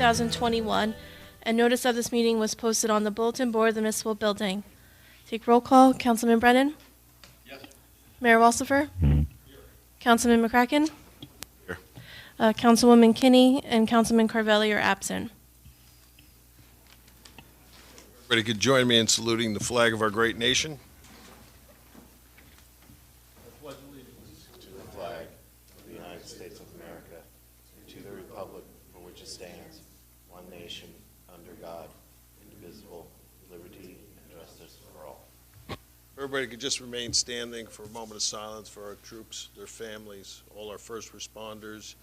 2021, and notice of this meeting was posted on the bulletin board of the municipal building. Take roll call. Councilman Brennan? Yes. Mayor Walsifer? Here. Councilman McCracken? Here. Councilwoman Kinney and Councilman Carvelli are absent. Everybody could join me in saluting the flag of our great nation. I pledge allegiance to the flag of the United States of America and to the republic for which it stands, one nation, under God, indivisible, with liberty and justice for all. Everybody could just remain standing for a moment of silence for our troops, their families, all our first responders.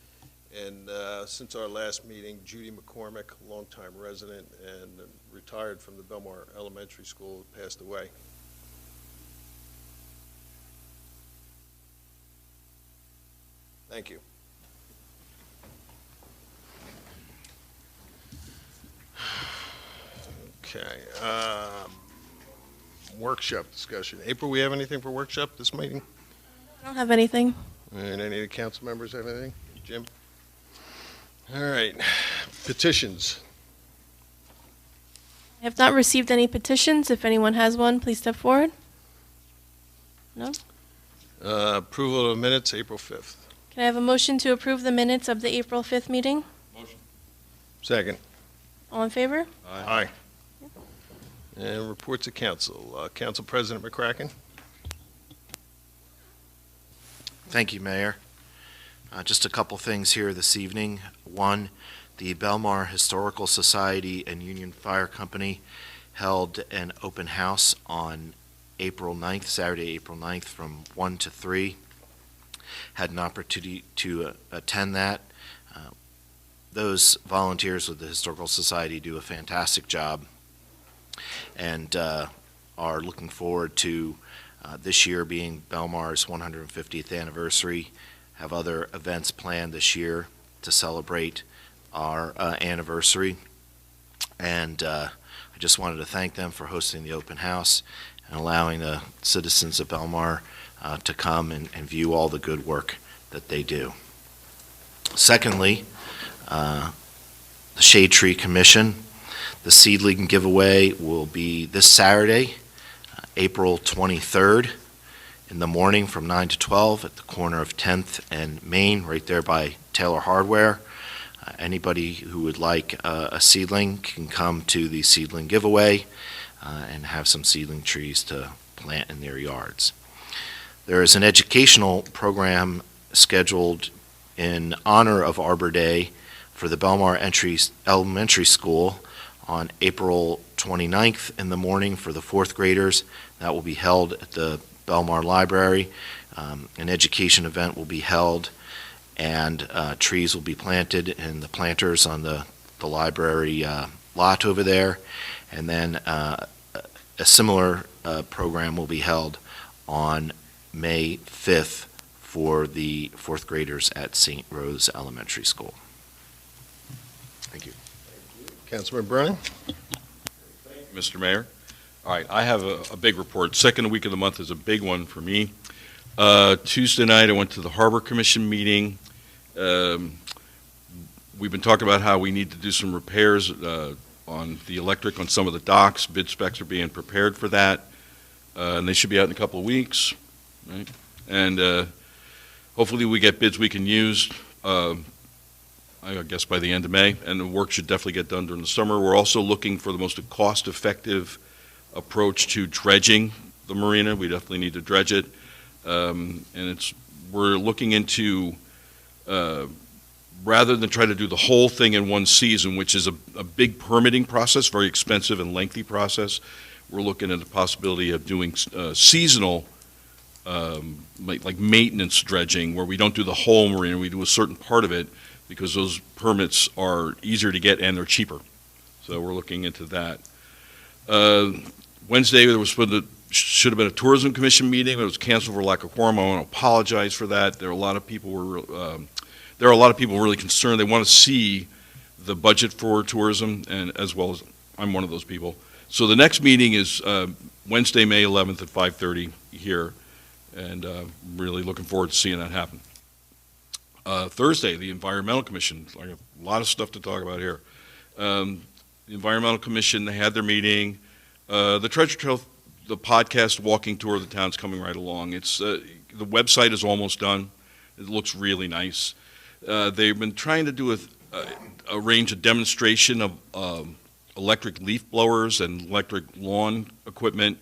And since our last meeting, Judy McCormick, longtime resident and retired from the Belmar Elementary School, passed away. Thank you. Okay. Workshop discussion. April, we have anything for workshop this meeting? I don't have anything. And any of the council members have anything? Jim? All right. Petitions. I have not received any petitions. If anyone has one, please step forward. No? Approval of minutes, April 5th. Can I have a motion to approve the minutes of the April 5th meeting? Motion. Second. All in favor? Aye. And reports of council. Council President McCracken. Thank you, Mayor. Just a couple things here this evening. One, the Belmar Historical Society and Union Fire Company held an open house on April 9th, Saturday, April 9th, from 1 to 3. Had an opportunity to attend that. Those volunteers with the Historical Society do a fantastic job and are looking forward to this year being Belmar's 150th anniversary. Have other events planned this year to celebrate our anniversary. And I just wanted to thank them for hosting the open house and allowing the citizens of Belmar to come and view all the good work that they do. Secondly, the Shade Tree Commission. The seedling giveaway will be this Saturday, April 23rd, in the morning from 9 to 12 at the corner of 10th and Main, right there by Taylor Hardware. Anybody who would like a seedling can come to the seedling giveaway and have some seedling trees to plant in their yards. There is an educational program scheduled in honor of Arbor Day for the Belmar Elementary School on April 29th in the morning for the fourth graders. That will be held at the Belmar Library. An education event will be held, and trees will be planted in the planters on the library lot over there. And then a similar program will be held on May 5th for the fourth graders at St. Rose Elementary School. Thank you. Councilman Brennan. Mr. Mayor. All right, I have a big report. Second week of the month is a big one for me. Tuesday night, I went to the Harbor Commission meeting. We've been talking about how we need to do some repairs on the electric on some of the docks. Bid specs are being prepared for that, and they should be out in a couple of weeks, right? And hopefully we get bids we can use, I guess by the end of May, and the work should definitely get done during the summer. We're also looking for the most cost-effective approach to dredging the marina. We definitely need to dredge it, and we're looking into rather than try to do the whole thing in one season, which is a big permitting process, very expensive and lengthy process. We're looking at the possibility of doing seasonal, like maintenance dredging, where we don't do the whole marina, we do a certain part of it, because those permits are easier to get and they're cheaper. So we're looking into that. Wednesday, there was should have been a tourism commission meeting, but it was canceled for lack of quorum. I want to apologize for that. There are a lot of people really concerned. They want to see the budget for tourism, and as well as I'm one of those people. So the next meeting is Wednesday, May 11th at 5:30 here, and really looking forward to seeing that happen. Thursday, the Environmental Commission, like a lot of stuff to talk about here. The Environmental Commission, they had their meeting. The Treasure Trail, the podcast walking tour of the town is coming right along. It's the website is almost done. It looks really nice. They've been trying to arrange a demonstration of electric leaf blowers and electric lawn equipment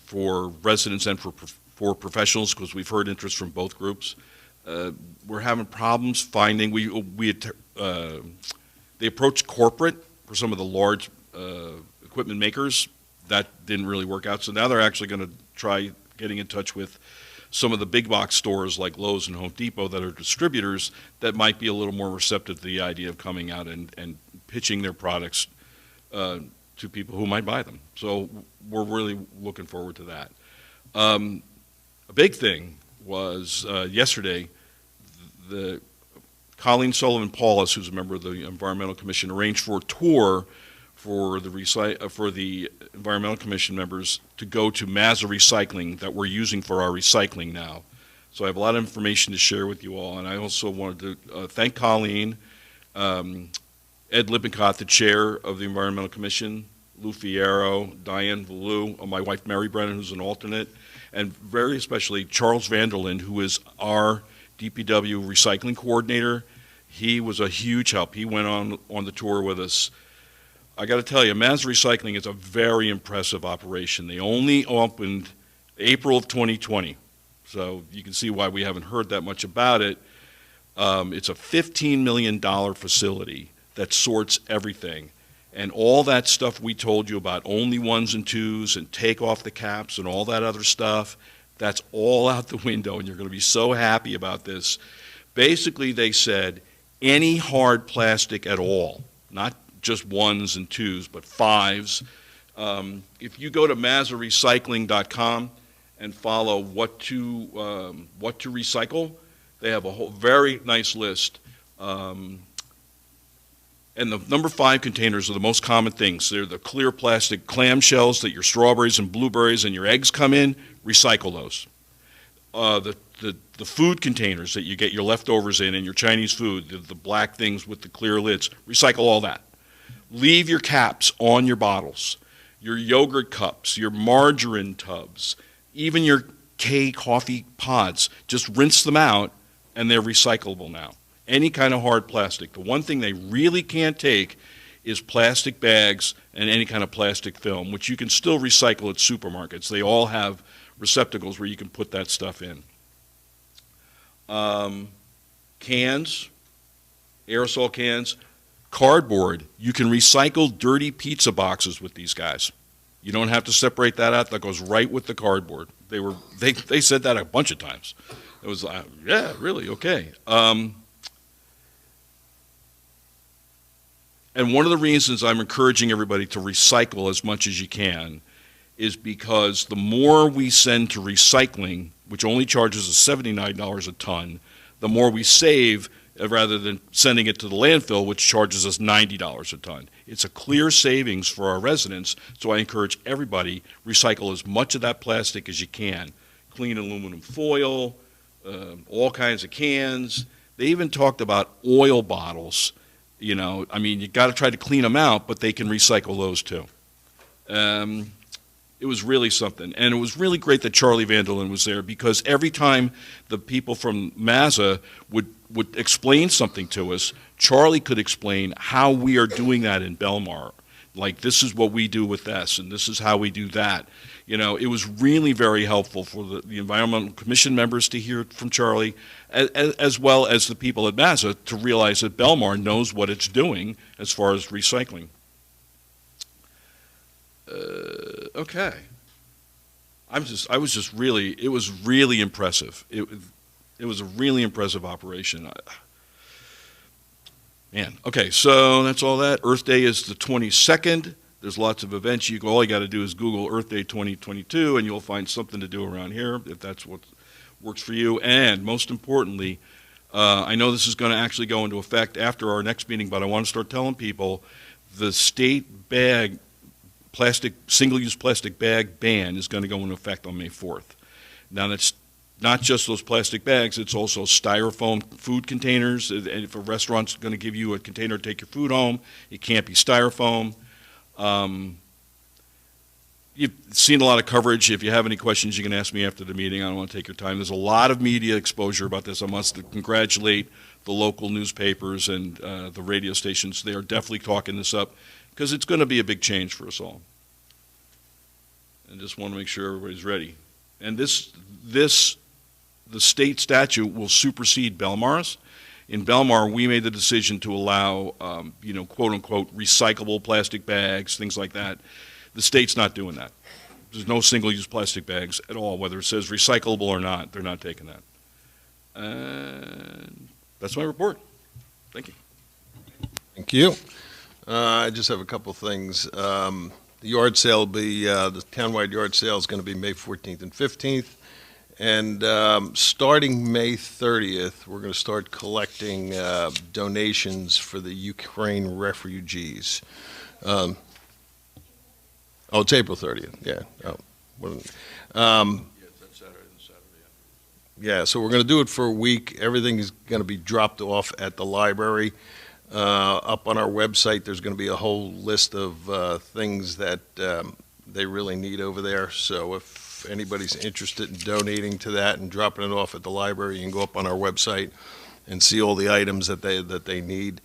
for residents and for professionals, because we've heard interest from both groups. We're having problems finding. They approached corporate for some of the large equipment makers. That didn't really work out. So now they're actually going to try getting in touch with some of the big box stores like Lowe's and Home Depot that are distributors that might be a little more receptive to the idea of coming out and pitching their products to people who might buy them. So we're really looking forward to that. A big thing was yesterday, the Colleen Sullivan-Paulus, who's a member of the Environmental Commission, arranged for a tour for the Environmental Commission members to go to Mazda Recycling that we're using for our recycling now. So I have a lot of information to share with you all, and I also wanted to thank Colleen, Ed Lippincott, the chair of the Environmental Commission, Lou Fierro, Diane Valou, my wife Mary Brennan, who's an alternate, and very especially Charles Vanderland, who is our DPW recycling coordinator. He was a huge help. He went on the tour with us. I got to tell you, Mast Recycling is a very impressive operation. They only opened April of 2020, so you can see why we haven't heard that much about it. It's a $15 million facility that sorts everything. And all that stuff we told you about, only ones and twos and take off the caps and all that other stuff, that's all out the window, and you're going to be so happy about this. Basically, they said any hard plastic at all, not just ones and twos, but fives. If you go to mazdarecycling.com and follow what to recycle, they have a whole very nice list. And the number 5 containers are the most common things. They're the clear plastic clamshells that your strawberries and blueberries and your eggs come in. Recycle those. The food containers that you get your leftovers in and your Chinese food, the black things with the clear lids, recycle all that. Leave your caps on your bottles, your yogurt cups, your margarine tubs, even your coffee pods. Just rinse them out, and they're recyclable now. Any kind of hard plastic. The one thing they really can't take is plastic bags and any kind of plastic film, which you can still recycle at supermarkets. They all have receptacles where you can put that stuff in. Cans, aerosol cans, cardboard. You can recycle dirty pizza boxes with these guys. You don't have to separate that out. That goes right with the cardboard. They said that a bunch of times. It was yeah, really, okay. And one of the reasons I'm encouraging everybody to recycle as much as you can is because the more we send to recycling, which only charges us $79 a ton, the more we save rather than sending it to the landfill, which charges us $90 a ton. It's a clear savings for our residents, so I encourage everybody, recycle as much of that plastic as you can. Clean aluminum foil, all kinds of cans. They even talked about oil bottles. You know, I mean, you got to try to clean them out, but they can recycle those too. It was really something, and it was really great that Charlie Vanderland was there, because every time the people from Mazda would explain something to us, Charlie could explain how we are doing that in Belmar. Like, this is what we do with this, and this is how we do that. You know, it was really very helpful for the Environmental Commission members to hear from Charlie, as well as the people at Mazda to realize that Belmar knows what it's doing as far as recycling. Okay. It was really impressive. It was a really impressive operation. Man, okay, so that's all that. Earth Day is the 22nd. There's lots of events. All you got to do is Google Earth Day 2022, and you'll find something to do around here if that's what works for you. And most importantly, I know this is going to actually go into effect after our next meeting, but I want to start telling people the state bag, single-use plastic bag ban is going to go into effect on May 4th. Now, not just those plastic bags, it's also styrofoam food containers. And if a restaurant's going to give you a container to take your food home, it can't be styrofoam. You've seen a lot of coverage. If you have any questions, you can ask me after the meeting. I don't want to take your time. There's a lot of media exposure about this. I must congratulate the local newspapers and the radio stations. They are definitely talking this up because it's going to be a big change for us all. And just want to make sure everybody's ready. And the state statute will supersede Belmar's. In Belmar, we made the decision to allow, quote unquote, recyclable plastic bags, things like that. The state's not doing that. There's no single-use plastic bags at all, whether it says recyclable or not. They're not taking that. And that's my report. Thank you. Thank you. I just have a couple things. The yard sale will be, the townwide yard sale is going to be May 14th and 15th. And starting May 30th, we're going to start collecting donations for the Ukraine refugees. It's April 30th, yeah. That's Saturday. Yeah, so we're going to do it for a week. Everything is going to be dropped off at the library. Up on our website, there's going to be a whole list of things that they really need over there. So if anybody's interested in donating to that and dropping it off at the library, you can go up on our website and see all the items that they need.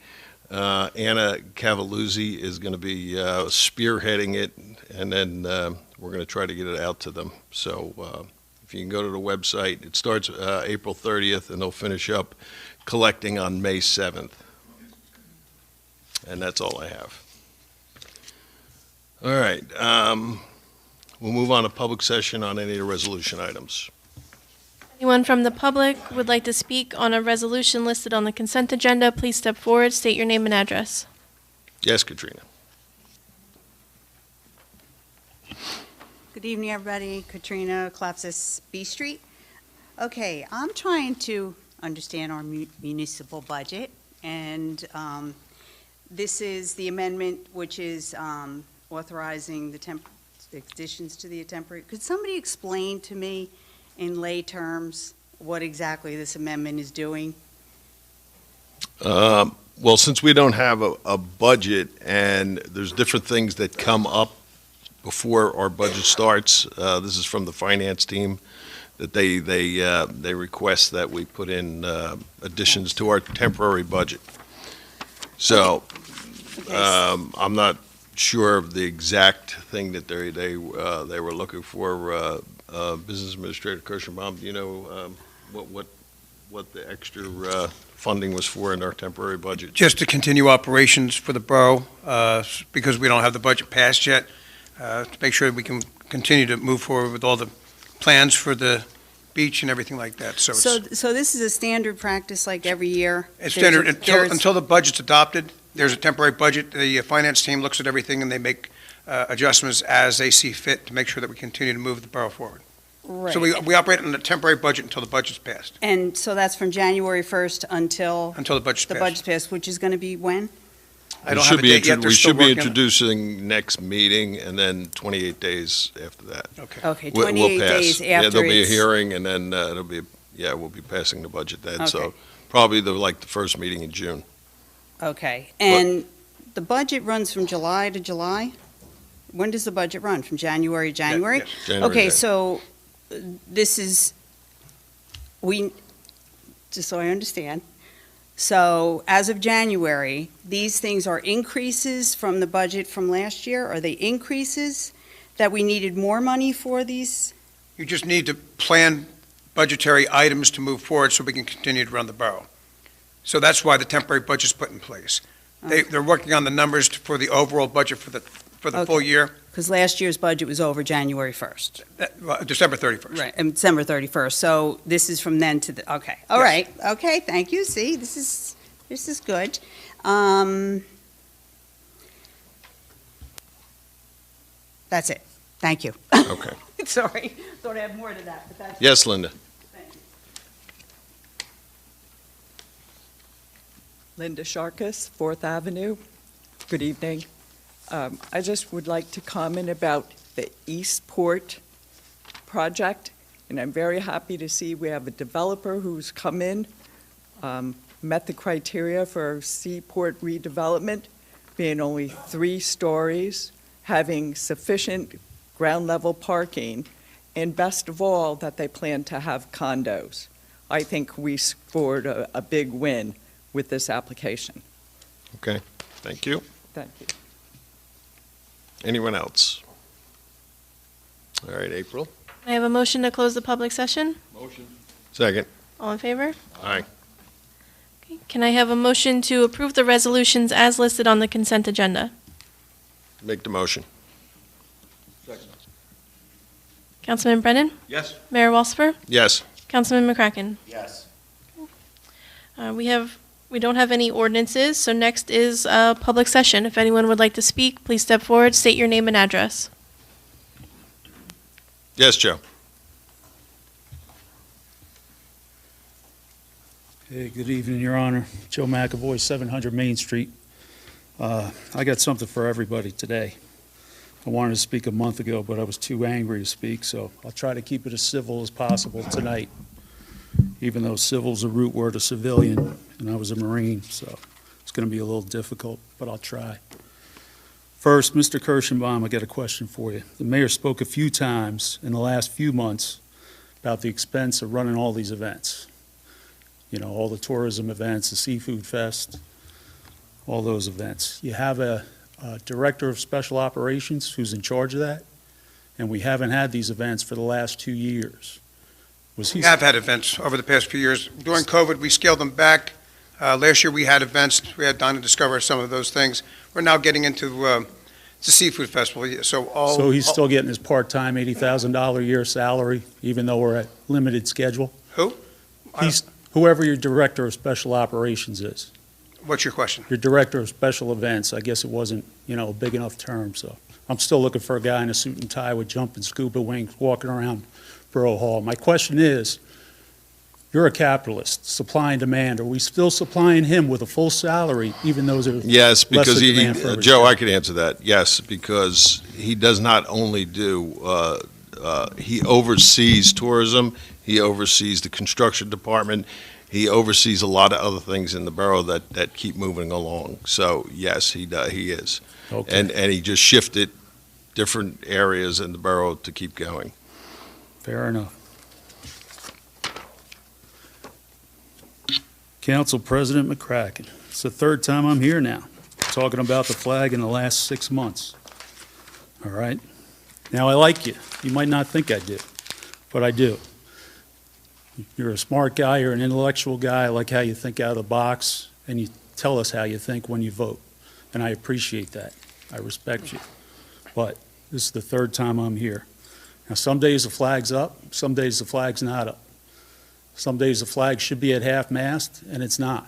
Anna Cavaluzzi is going to be spearheading it, and then we're going to try to get it out to them. So if you can go to the website, it starts April 30th, and they'll finish up collecting on May 7th. And that's all I have. All right. We'll move on to public session on any of the resolution items. Anyone from the public would like to speak on a resolution listed on the consent agenda, please step forward, state your name and address. Yes, Katrina. Good evening, everybody. Katrina, Collapsis B Street. Okay, I'm trying to understand our municipal budget, and this is the amendment which is authorizing the additions to the temporary. Could somebody explain to me in lay terms what exactly this amendment is doing? Well, since we don't have a budget and there's different things that come up before our budget starts, this is from the finance team, that they request that we put in additions to our temporary budget. So I'm not sure of the exact thing that they were looking for. Business Administrator Kirschenbaum, do you know what the extra funding was for in our temporary budget? Just to continue operations for the borough, because we don't have the budget passed yet, to make sure we can continue to move forward with all the plans for the beach and everything like that. So So this is a standard practice like every year? it's standard until the budget's adopted. There's a temporary budget. The finance team looks at everything and they make adjustments as they see fit to make sure that we continue to move the borough forward. Right. So we operate on a temporary budget until the budget's passed. And so that's from January 1st until Until the budget's the passed. budget's passed, which is going to be when? I don't have a date yet. They're We still should be working on it. introducing next meeting and then 28 days after that. Okay. Okay, We'll 28 pass. days Yeah, after there'll be a it's... hearing and then we'll be passing the budget then. So Okay. probably the first meeting in June. Okay, and the budget runs from July to July? When does the budget run? From January to January? yes. January, Okay, January. so this is, just so I understand, so as of January, these things are increases from the budget from last year? Are they increases that we needed more money for these? You just need to plan budgetary items to move forward so we can continue to run the borough. So that's why the temporary budget's put in place. They're working on the numbers for the overall budget for the full Okay. year, Because last year's budget was over January 1st. December 31st. Right, and December 31st, so this is from then to the, okay, all Yes. right, okay, thank you, see, this is good. That's it, thank you. Okay. Sorry, thought I had more to that, but that's. Yes, Linda. Thank you. Linda Sharkus, 4th Avenue. Good evening. I just would like to comment about the Eastport project. And I'm very happy to see we have a developer who's come in, met the criteria for seaport redevelopment, being only 3 stories, having sufficient ground level parking, and best of all, that they plan to have condos. I think we scored a big win with this application. Okay, thank you. Thank you. Anyone else? All right, April. I have a motion to close the public session. Motion. Second. All in favor? Aye. Okay. Can I have a motion to approve the resolutions as listed on the consent agenda? Make the motion. Second. Councilman Brennan? Yes. Mayor Walsifer? Yes. Councilman McCracken? Yes. We don't have any ordinances, so next is a public session. If anyone would like to speak, please step forward, state your name and address. Yes, Joe. Hey, good evening, Your Honor. Joe McAvoy, 700 Main Street. I got something for everybody today. I wanted to speak a month ago, but I was too angry to speak, so I'll try to keep it as civil as possible tonight, even though civil's a root word of civilian, and I was a Marine, so it's going to be a little difficult, but I'll try. First, Mr. Kirschenbaum, I got a question for you. The mayor spoke a few times in the last few months about the expense of running all these events. You know, all the tourism events, the Seafood Fest, all those events. You have a director of special operations who's in charge of that, and we haven't had these events for the last 2 years. Was he? We have had events over the past few years. During COVID, we scaled them back. Last year, we had events. We had Donna discover some of those things. We're now getting into the Seafood Festival. So he's still getting his part-time $80,000 a year salary, even though we're at limited schedule? Who? Whoever your director of special operations is. What's your question? Your director of special events, I guess it wasn't, a big enough term, so I'm still looking for a guy in a suit and tie with jumping scuba wings walking around Borough Hall. My question is, you're a capitalist, supply and demand. Are we still supplying him with a full salary, even though there's Yes, because less demand for Joe, everything? I could answer that. Yes, because he does not only do, he oversees tourism, he oversees the construction department, he oversees a lot of other things in the borough that keep moving along. So, yes, he is. Okay. And he just shifted different areas in the borough to keep going. Fair enough. Council President McCracken, it's the 3rd time I'm here now, talking about the flag in the last 6 months. All right? Now, I like you. You might not think I do, but I do. You're a smart guy, you're an intellectual guy, I like how you think out of the box, and you tell us how you think when you vote, and I appreciate that. I respect you. But this is the 3rd time I'm here. Now, some days the flag's up, some days the flag's not up. Some days the flag should be at half-mast, and it's not.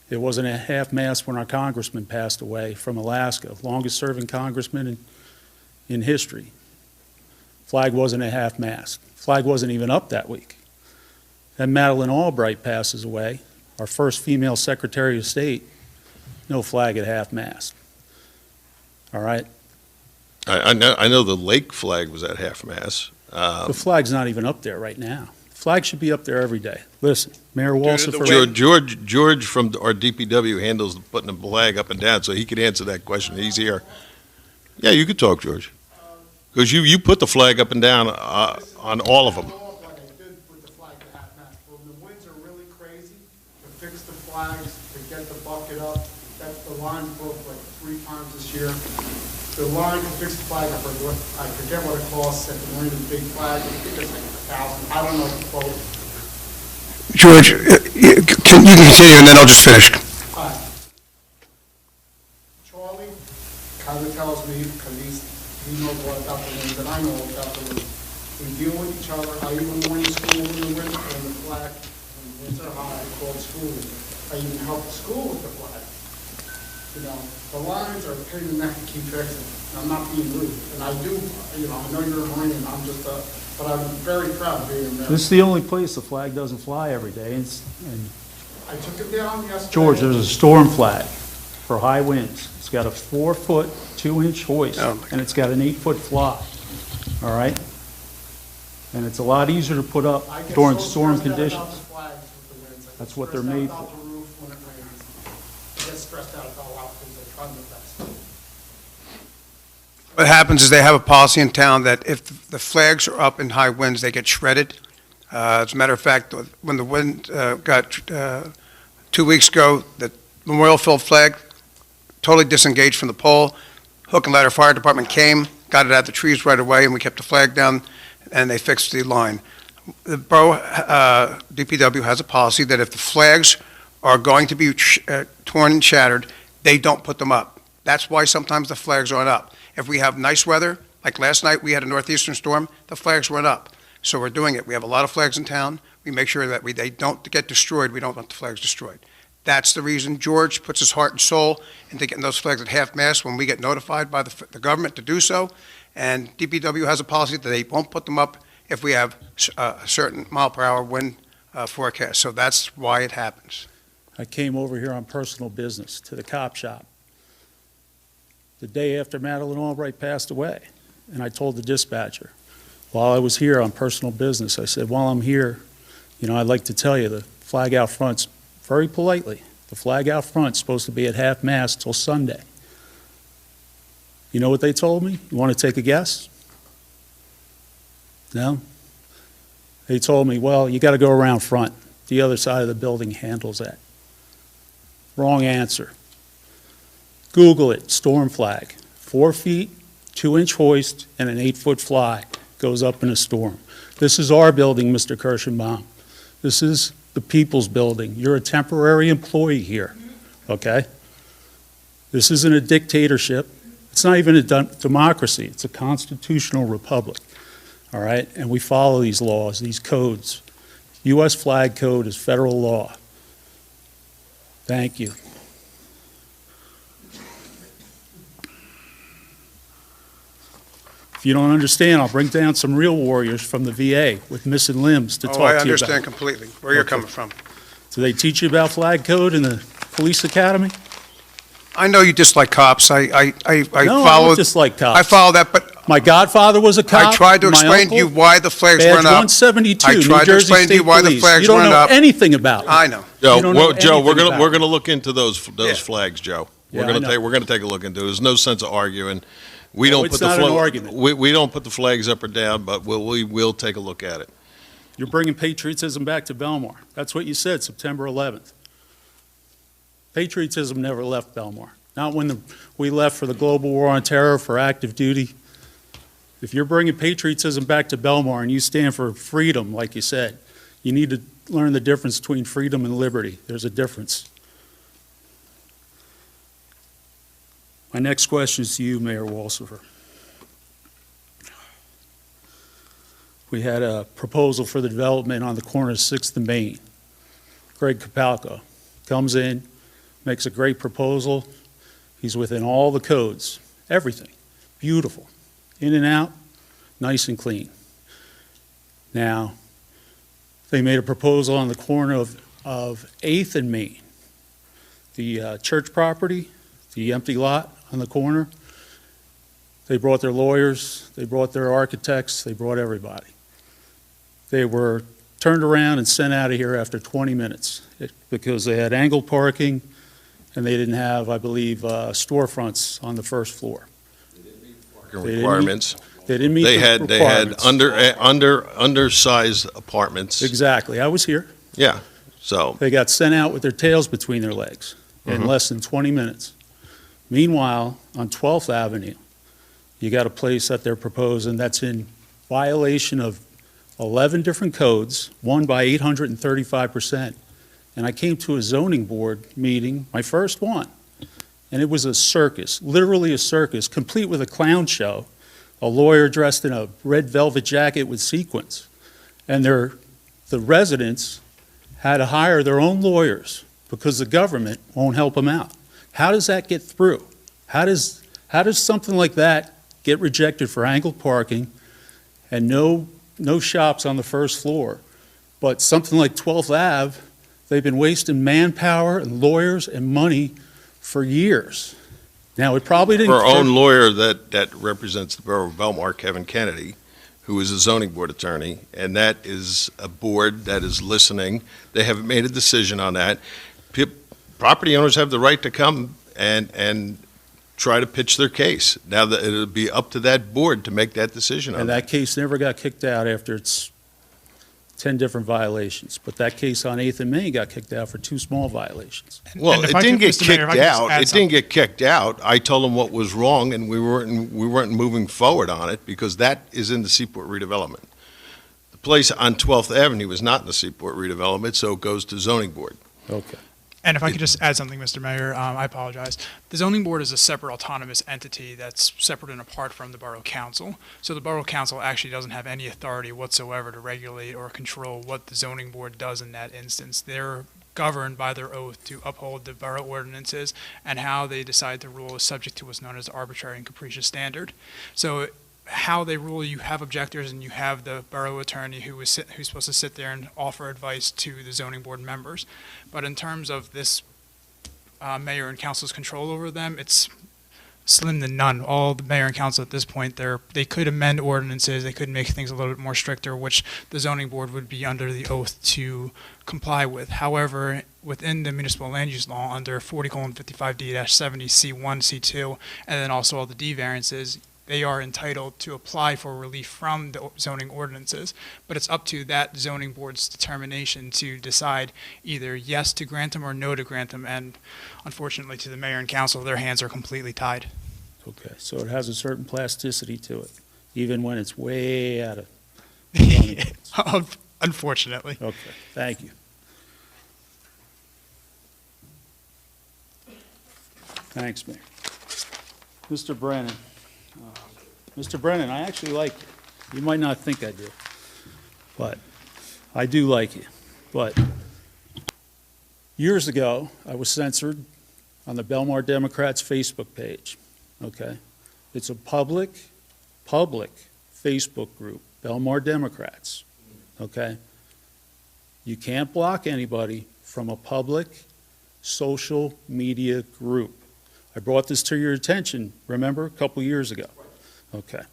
It wasn't at half-mast when our congressman passed away from Alaska, longest-serving congressman in history. Flag wasn't at half-mast. Flag wasn't even up that week. Then Madeleine Albright passes away, our first female Secretary of State, no flag at half-mast. All right? I know the lake flag was at half-mast. The flag's not even up there right now. Flag should be up there every day. Listen, Mayor Walsifer. George from our DPW handles putting the flag up and down, so he could answer that question. He's here. Yeah, you could talk, George. Because you put the flag up and down on all of them. I did put the flag at half-mast. When the winds are really crazy, to fix the flags, to get the bucket up, the line broke like 3 times this year. The line to fix the flag, I forget what it costs at the Marina Big Flag. I think it's like $1,000. I don't know the quote. George, you can continue, and then I'll just finish. Charlie kind of tells me, because he knows what about the winds, and I know about the winds. We deal with each other. I even went to school in the winter, when the flag, when the winds are high, I called school. I even helped the school with the flag. The lines are a pain in the neck to keep fixing. I'm not being rude, and I do, I know you're a Marine, and I'm just but I'm very proud of being there. This is the only place the flag doesn't fly every day. And I took it down yesterday. George, there's a storm flag for high winds. It's got a 4-foot, 2-inch hoist, Oh, my and it's got an 8-foot fly. All right? And it's a lot easier to put up I get during so storm stressed out conditions. about the flags with the winds. I get That's what they're stressed out made about for. the roof when it rains. I get stressed out about a lot of things. I try my best. What happens is they have a policy in town that if the flags are up in high winds, they get shredded. As a matter of fact, when the wind got 2 weeks ago, the Memorial Field flag totally disengaged from the pole. Hook and Ladder Fire Department came, got it out of the trees right away, and we kept the flag down, and they fixed the line. The borough DPW has a policy that if the flags are going to be torn and shattered, they don't put them up. That's why sometimes the flags aren't up. If we have nice weather, like last night, we had a northeastern storm, the flags weren't up. So we're doing it. We have a lot of flags in town. We make sure that they don't get destroyed. We don't want the flags destroyed. That's the reason George puts his heart and soul into getting those flags at half-mast when we get notified by the government to do so. And DPW has a policy that they won't put them up if we have a certain mile-per-hour wind forecast. So that's why it happens. I came over here on personal business to the cop shop the day after Madeline Albright passed away. And I told the dispatcher, while I was here on personal business, I said, while I'm here, I'd like to tell you the flag out front's very politely. The flag out front's supposed to be at half-mast till Sunday. You know what they told me? You want to take a guess? No? They told me, well, you got to go around front. The other side of the building handles that. Wrong answer. Google it, storm flag. 4 feet, 2-inch hoist, and an 8-foot flag goes up in a storm. This is our building, Mr. Kirschenbaum. This is the people's building. You're a temporary employee here, okay? This isn't a dictatorship. It's not even a democracy. It's a constitutional republic, all right? And we follow these laws, these codes. U.S. flag code is federal law. Thank you. If you don't understand, I'll bring down some real warriors from the VA with missing limbs to talk to you I about. understand completely where you're Okay. coming from. Do they teach you about flag code in the police academy? I know you dislike cops. I No, I follow. don't dislike cops. I follow that, but My godfather was a cop. I tried to my explain to you uncle, why the flags Badge weren't up. 172, I New tried to Jersey explain to you State why the Police. flags You don't weren't know up. anything about it. I know. You don't know Joe, we're anything gonna about it. look into those Yeah. flags, Joe. Yeah, I know. We're gonna take a look into it. There's no sense of arguing. We No, don't it's put the not an argument. we don't put the flags up or down, but we will take a look at it. You're bringing patriotism back to Belmar. That's what you said, September 11th. Patriotism never left Belmar. Not when we left for the global war on terror for active duty. If you're bringing patriotism back to Belmar and you stand for freedom, like you said, you need to learn the difference between freedom and liberty. There's a difference. My next question is to you, Mayor Walsifer. We had a proposal for the development on the corner of 6th and Main. Greg Kapalko comes in, makes a great proposal. He's within all the codes, everything. Beautiful. In and out, nice and clean. Now, they made a proposal on the corner of 8th and Main. The church property, the empty lot on the corner, they brought their lawyers, they brought their architects, they brought everybody. They were turned around and sent out of here after 20 minutes because they had angled parking and they didn't have, I believe, storefronts on the first floor. Parking They didn't meet- requirements. They didn't meet They the had requirements. undersized apartments. Exactly. I was here. Yeah, so, They got sent out with their tails between their legs in less than 20 minutes. Meanwhile, on 12th Avenue, you got a place that they're proposing that's in violation of 11 different codes, one by 835%. And I came to a zoning board meeting, my first one, and it was a circus, literally a circus, complete with a clown show, a lawyer dressed in a red velvet jacket with sequins. And the residents had to hire their own lawyers because the government won't help them out. How does that get through? How does something like that get rejected for angled parking and no shops on the first floor? But something like 12th Ave, they've been wasting manpower and lawyers and money for years. Now, it probably didn't. our own lawyer that represents the borough of Belmar, Kevin Kennedy, who is a zoning board attorney, and that is a board that is listening. They haven't made a decision on that. Property owners have the right to come and try to pitch their case. Now, that it'll be up to that board to make that decision on And that case never got kicked out after its 10 different violations. But that case on 8th and Main got kicked out for 2 small violations. Well, And if it I didn't could- get Mr. Mayor, if kicked I could just out. add It didn't get kicked out. I told them what was wrong, and we weren't moving forward on it, because that is in the Seaport redevelopment. The place on 12th Avenue is not in the Seaport redevelopment, so it goes to zoning board. Okay. And if I could just add something, Mr. Mayor, I apologize. The zoning board is a separate autonomous entity that's separate and apart from the borough council. So the borough council actually doesn't have any authority whatsoever to regulate or control what the zoning board does in that instance. They're governed by their oath to uphold the borough ordinances, and how they decide to rule is subject to what's known as the arbitrary and capricious standard. So how they rule, you have objectors and you have the borough attorney who's supposed to sit there and offer advice to the zoning board members. But in terms of this mayor and council's control over them, it's slim to none. All the mayor and council at this point, they could amend ordinances, they could make things a little bit more stricter, which the zoning board would be under the oath to comply with. However, within the municipal land use law, under 40:55D-70 C1, C2, and then also all the D variances, they are entitled to apply for relief from the zoning ordinances, but it's up to that zoning board's determination to decide either yes to grant them or no to grant them, and unfortunately to the mayor and council, their hands are completely tied. Okay, so it has a certain plasticity to it, even when it's way out of zoning boards. Unfortunately. Okay, thank you. Thanks, Mayor. Mr. Brennan. Mr. Brennan, I actually like you. You might not think I do, but I do like you. But years ago, I was censored on the Belmar Democrats Facebook page, okay? It's a public Facebook group, Belmar Democrats, okay? You can't block anybody from a public social media group. I brought this to your attention, remember, a couple years ago. Okay.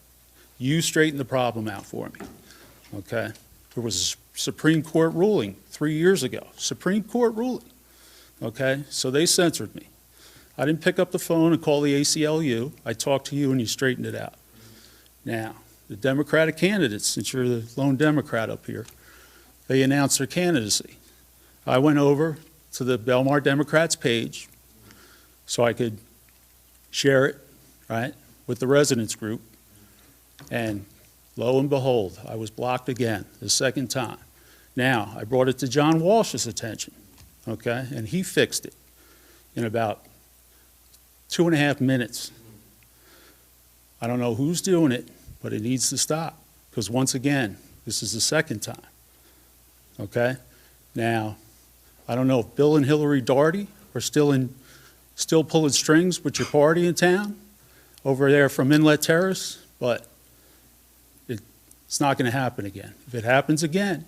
You straightened the problem out for me. Okay. There was a Supreme Court ruling 3 years ago. Supreme Court ruling. Okay. So they censored me. I didn't pick up the phone and call the ACLU. I talked to you and you straightened it out. Now, the Democratic candidates, since you're the lone Democrat up here, they announced their candidacy. I went over to the Belmar Democrats page so I could share it, right, with the residents group. And lo and behold, I was blocked again, the second time. Now, I brought it to John Walsh's attention, okay, and he fixed it in about 2.5 minutes. I don't know who's doing it, but it needs to stop, because once again, this is the second time, okay? Now, I don't know if Bill and Hillary Doherty are still pulling strings with your party in town over there from Inlet Terrace, but it's not going to happen again. If it happens again,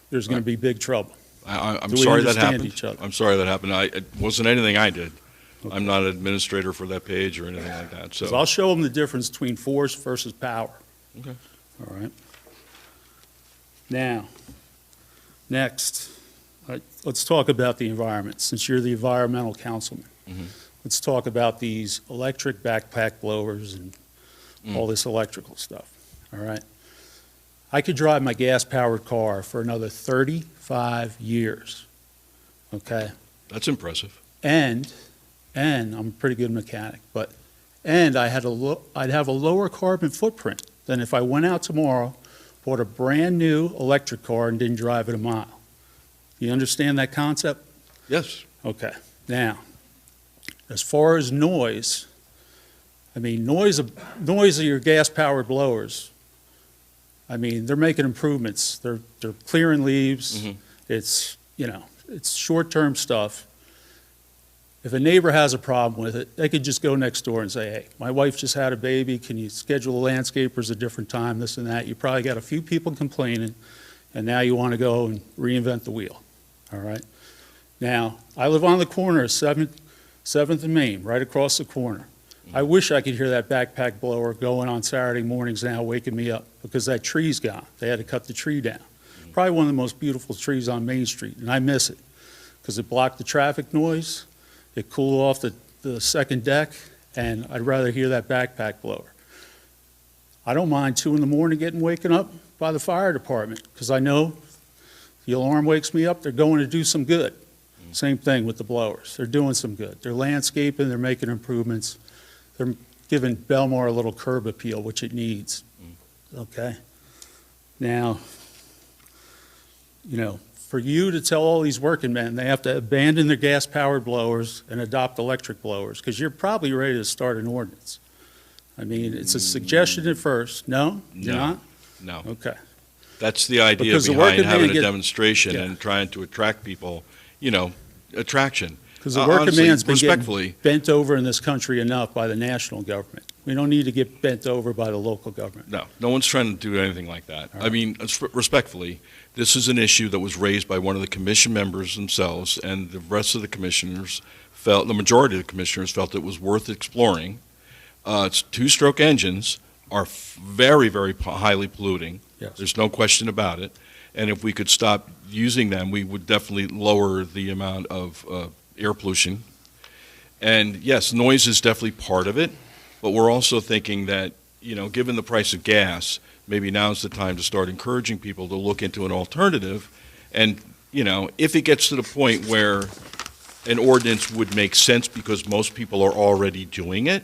there's going to be big trouble. I'm Do we sorry that understand happened. each other? I'm sorry that happened. It wasn't anything I did. Okay. I'm not an administrator for that page or anything like that, 'Cause so. I'll show them the difference between force versus power. Okay. All right. Now, next, let's talk about the environment, since you're the environmental councilman. Mhm. Let's talk about these electric backpack blowers and all this electrical stuff, all right? I could drive my gas-powered car for another 35 years, okay? That's impressive. And I'm a pretty good mechanic, and I'd have a lower carbon footprint than if I went out tomorrow, bought a brand-new electric car and didn't drive it a mile. You understand that concept? Yes. Okay. Now, as far as noise, I mean, noise of your gas-powered blowers, I mean, they're making improvements. They're clearing leaves. Mhm. It's short-term stuff. If a neighbor has a problem with it, they could just go next door and say, hey, my wife just had a baby. Can you schedule the landscapers a different time, this and that? You probably got a few people complaining, and now you want to go and reinvent the wheel, all right? Now, I live on the corner of 7th and Main, right across the corner. I wish I could hear that backpack blower going on Saturday mornings now, waking me up, because that tree's gone. They had to cut the tree down. Probably one of the most beautiful trees on Main Street, and I miss it, because it blocked the traffic noise, it cooled off the second deck, and I'd rather hear that backpack blower. I don't mind 2 in the morning waking up by the fire department, because I know the alarm wakes me up, they're going to do some good. Same thing with the blowers. They're doing some good. They're landscaping, they're making improvements. They're giving Belmar a little curb appeal, which it needs. Okay? Now, you know, for you to tell all these working men they have to abandon their gas-powered blowers and adopt electric blowers, because you're probably ready to start an ordinance. I mean, it's a suggestion at first. No? You're not? No. Okay. That's the idea Because the behind working man having a get- demonstration Yeah. and trying to attract people, you know, attraction. Because the working Honestly, man's been respectfully, getting bent over in this country enough by the national government. We don't need to get bent over by the local government. no one's trying to do anything like that. I mean, respectfully, this is an issue that was raised by one of the commission members themselves, and the rest of the commissioners felt, the majority of the commissioners felt it was worth exploring. It's two-stroke engines are very, very highly polluting. Yes. There's no question about it. And if we could stop using them, we would definitely lower the amount of air pollution. And yes, noise is definitely part of it, but we're also thinking that, you know, given the price of gas, maybe now's the time to start encouraging people to look into an alternative. And, you know, if it gets to the point where an ordinance would make sense because most people are already doing it,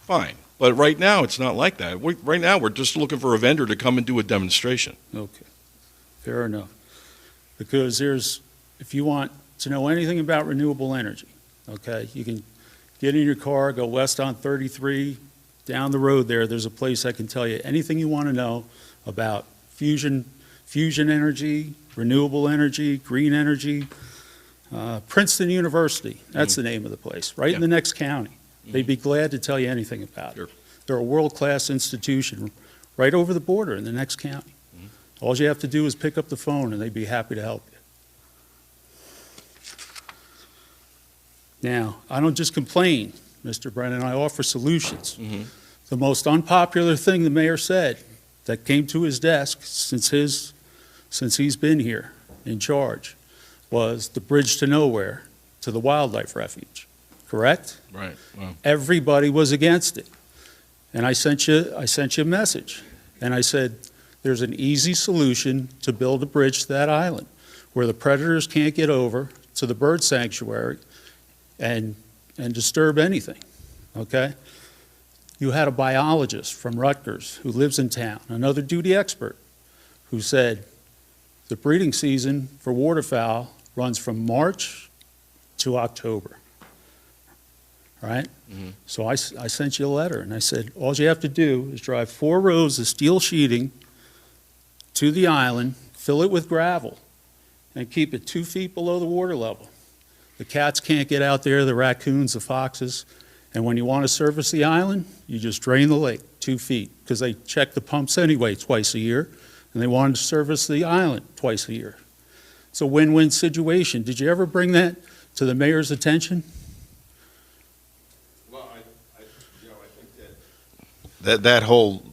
fine. But right now, it's not like that. Right now, we're just looking for a vendor to come and do a demonstration. Okay, fair enough. Because if you want to know anything about renewable energy, okay, you can get in your car, go west on 33, down the road there's a place that can tell you anything you want to know about fusion energy, renewable energy, green energy. Princeton University, that's the name of the place, right in the next county. They'd be glad to tell you anything about Sure. it. They're a world-class institution right over the border in the next county. All you have to do is pick up the phone and they'd be happy to help you. Now, I don't just complain, Mr. Brennan, I offer solutions. The most unpopular thing the mayor said that came to his desk since he's been here in charge was the bridge to nowhere to the wildlife refuge. Correct? Right. Well, Everybody was against it. And I sent you a message. And I said, there's an easy solution to build a bridge to that island where the predators can't get over to the bird sanctuary and disturb anything, okay? You had a biologist from Rutgers who lives in town, another duty expert, who said the breeding season for waterfowl runs from March to October. Right? So I sent you a letter, and I said, all you have to do is drive 4 rows of steel sheeting to the island, fill it with gravel, and keep it 2 feet below the water level. The cats can't get out there, the raccoons, the foxes, and when you want to service the island, you just drain the lake 2 feet, because they check the pumps anyway twice a year, and they wanted to service the island twice a year. It's a win-win situation. Did you ever bring that to the mayor's attention? That whole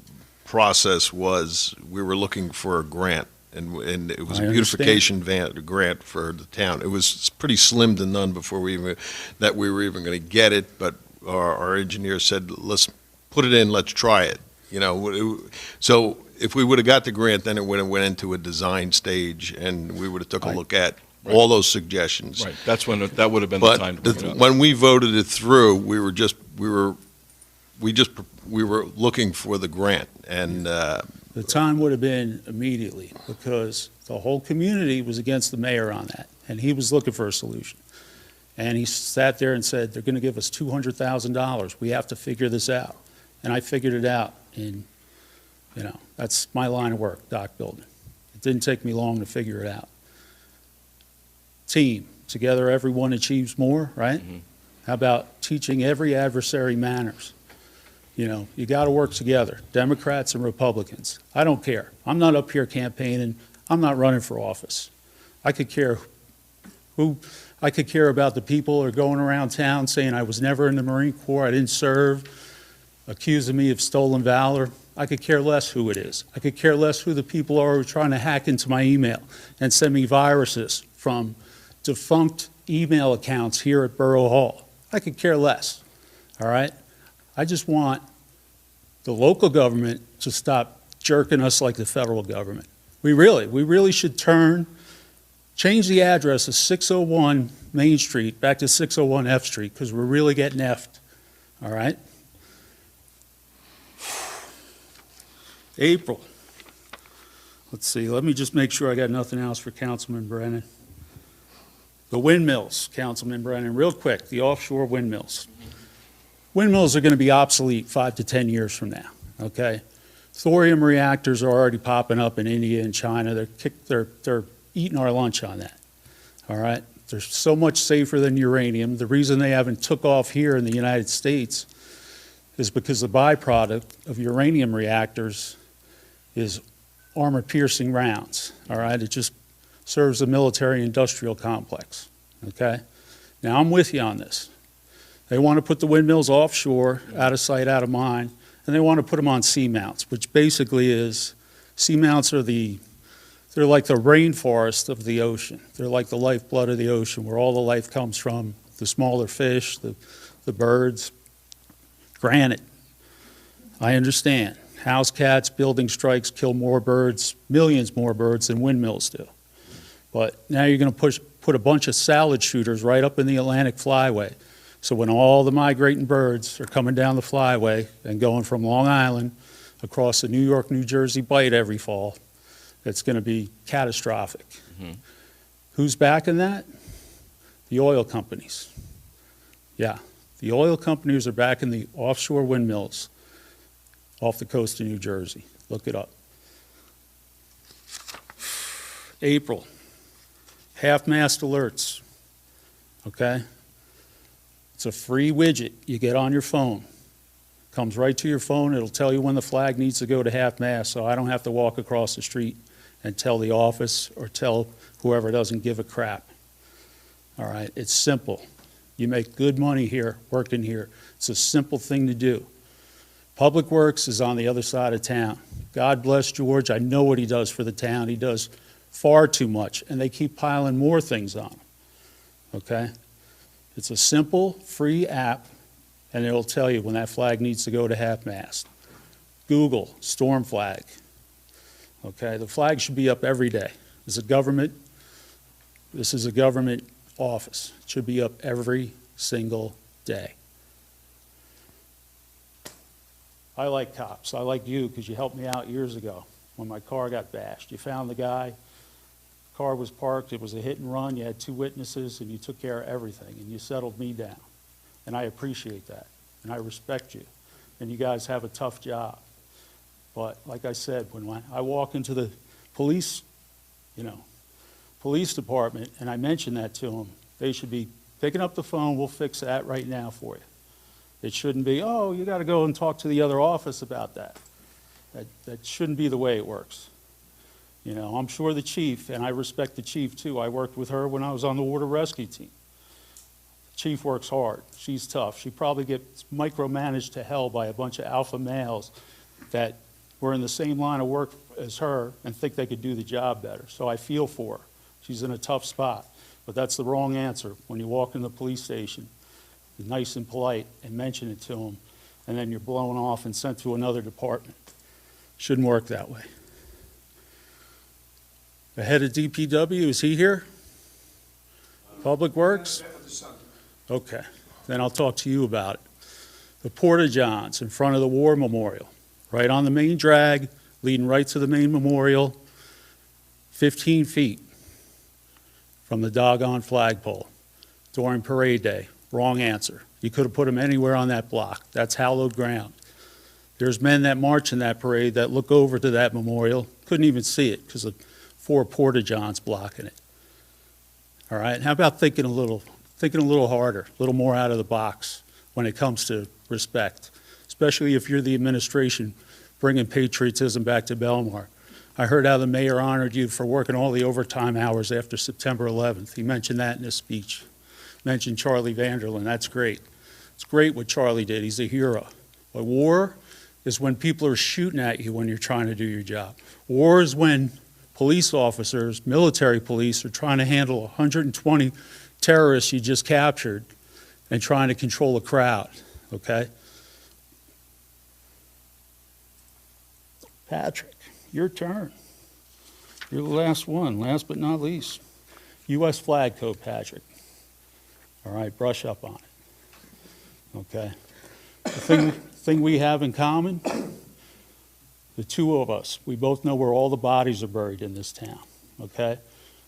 process was, we were looking for a grant, and it was I a beautification grant for the town. It was pretty slim to none before we were even going to get it, but our engineer said, let's put it in, let's try it. You know, so if we would have got the grant, then it would have went into a design stage, and we would have took a look at all those suggestions. right. That's when that would have been the time to bring it up. When we voted it through, we were looking for the grant, and The time would have been immediately, because the whole community was against the mayor on that, and he was looking for a solution. And he sat there and said, they're going to give us $200,000. We have to figure this out. And I figured it out, and, you know, that's my line of work, dock building. It didn't take me long to figure it out. Team, together everyone achieves more, right? How about teaching every adversary manners? You know, you got to work together, Democrats and Republicans. I don't care. I'm not up here campaigning. I'm not running for office. I could care I could care about the people who are going around town saying I was never in the Marine Corps, I didn't serve, accusing me of stolen valor. I could care less who it is. I could care less who the people are who are trying to hack into my email and send me viruses from defunct email accounts here at Borough Hall. I could care less, all right? I just want the local government to stop jerking us like the federal government. We really should change the address of 601 Main Street back to 601 F Street, because we're really getting effed, all right? April. Let's see, let me just make sure I got nothing else for Councilman Brennan. The windmills, Councilman Brennan, real quick, the offshore windmills. Windmills are going to be obsolete 5 to 10 years from now, okay? Thorium reactors are already popping up in India and China. They're eating our lunch on that, all right? They're so much safer than uranium. The reason they haven't took off here in the United States is because the byproduct of uranium reactors is armor-piercing rounds, all right? It just serves the military-industrial complex, okay? Now, I'm with you on this. They want to put the windmills offshore, out of sight, out of mind, and they want to put them on seamounts, which basically is, seamounts are they're like the rainforest of the ocean. They're like the lifeblood of the ocean, where all the life comes from, the smaller fish, the birds. Granted, I understand. House cats, building strikes kill more birds, millions more birds than windmills do. But now you're going to put a bunch of salad shooters right up in the Atlantic flyway. So when all the migrating birds are coming down the flyway and going from Long Island across the New York, New Jersey bight every fall, it's going to be catastrophic. Mm-hmm. Who's backing that? The oil companies. Yeah, the oil companies are backing the offshore windmills off the coast of New Jersey. Look it up. April, half-mast alerts, okay? It's a free widget you get on your phone. Comes right to your phone. It'll tell you when the flag needs to go to half-mast, so I don't have to walk across the street and tell the office or tell whoever doesn't give a crap. All right, it's simple. You make good money here, working here. It's a simple thing to do. Public Works is on the other side of town. God bless George. I know what he does for the town. He does far too much, and they keep piling more things on him, okay? It's a simple, free app, and it'll tell you when that flag needs to go to half-mast. Google, storm flag, okay? The flag should be up every day. This is a government office. It should be up every single day. I like cops. I like you because you helped me out years ago when my car got bashed. You found the guy. Car was parked, it was a hit and run, you had 2 witnesses, and you took care of everything, and you settled me down. And I appreciate that, and I respect you. And you guys have a tough job. But like I said, when I walk into the police department, and I mention that to them, they should be picking up the phone, we'll fix that right now for you. It shouldn't be, oh, you got to go and talk to the other office about that. That shouldn't be the way it works. You know, I'm sure the chief, and I respect the chief too. I worked with her when I was on the water rescue team. The chief works hard. She's tough. She probably gets micromanaged to hell by a bunch of alpha males that were in the same line of work as her and think they could do the job better. So I feel for her. She's in a tough spot. But that's the wrong answer when you walk in the police station, you're nice and polite, and mention it to them, and then you're blown off and sent to another department. Shouldn't work that way. The head of DPW, is he here? Public Works? Okay, then I'll talk to you about it. The Porta-Johns in front of the War Memorial, right on the main drag, leading right to the main memorial, 15 feet from the doggone flagpole during parade day. Wrong answer. You could have put them anywhere on that block. That's hallowed ground. There's men that march in that parade that look over to that memorial, couldn't even see it because of 4 Porta-Johns blocking it. All right, how about thinking a little harder, a little more out of the box when it comes to respect, especially if you're the administration bringing patriotism back to Belmar. I heard how the mayor honored you for working all the overtime hours after September 11th. He mentioned that in his speech. Mentioned Charlie Vanderlyn. That's great. It's great what Charlie did. He's a hero. But war is when people are shooting at you when you're trying to do your job. War is when police officers, military police, are trying to handle 120 terrorists you just captured and trying to control a crowd, okay? Patrick, your turn. You're the last one, last but not least. U.S. flag code, Patrick. All right, brush up on it, okay? The thing we have in common, the two of us, we both know where all the bodies are buried in this town, okay?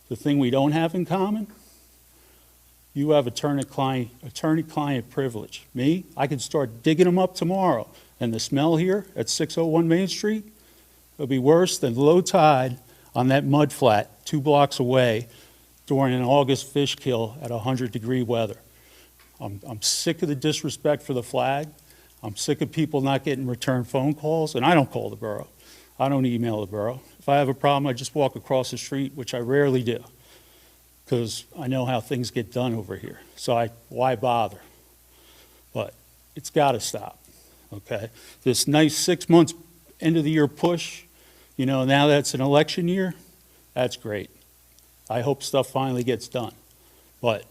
The thing we don't have in common, you have attorney-client privilege. Me, I could start digging them up tomorrow, and the smell here at 601 Main Street will be worse than low tide on that mud flat 2 blocks away during an August fish kill at 100-degree weather. I'm sick of the disrespect for the flag. I'm sick of people not getting return phone calls, and I don't call the borough. I don't email the borough. If I have a problem, I just walk across the street, which I rarely do, because I know how things get done over here. So why bother? But it's got to stop, okay? This nice 6 months end of the year push, now that's an election year, that's great. I hope stuff finally gets done. But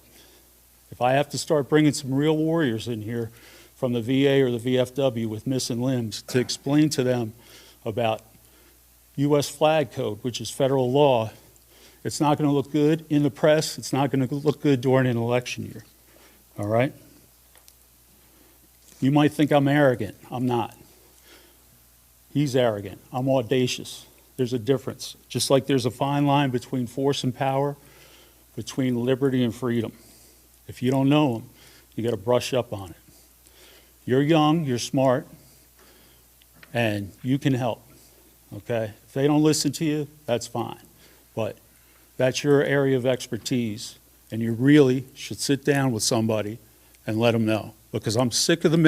if I have to start bringing some real warriors in here from the VA or the VFW with missing limbs to explain to them about U.S. flag code, which is federal law, it's not going to look good in the press. It's not going to look good during an election year. All right? You might think I'm arrogant. I'm not. He's arrogant. I'm audacious. There's a difference. Just like there's a fine line between force and power, between liberty and freedom. If you don't know them, you got to brush up on it. You're young, you're smart, and you can help, okay? If they don't listen to you, that's fine. But that's your area of expertise, and you really should sit down with somebody and let them know. Because I'm sick of the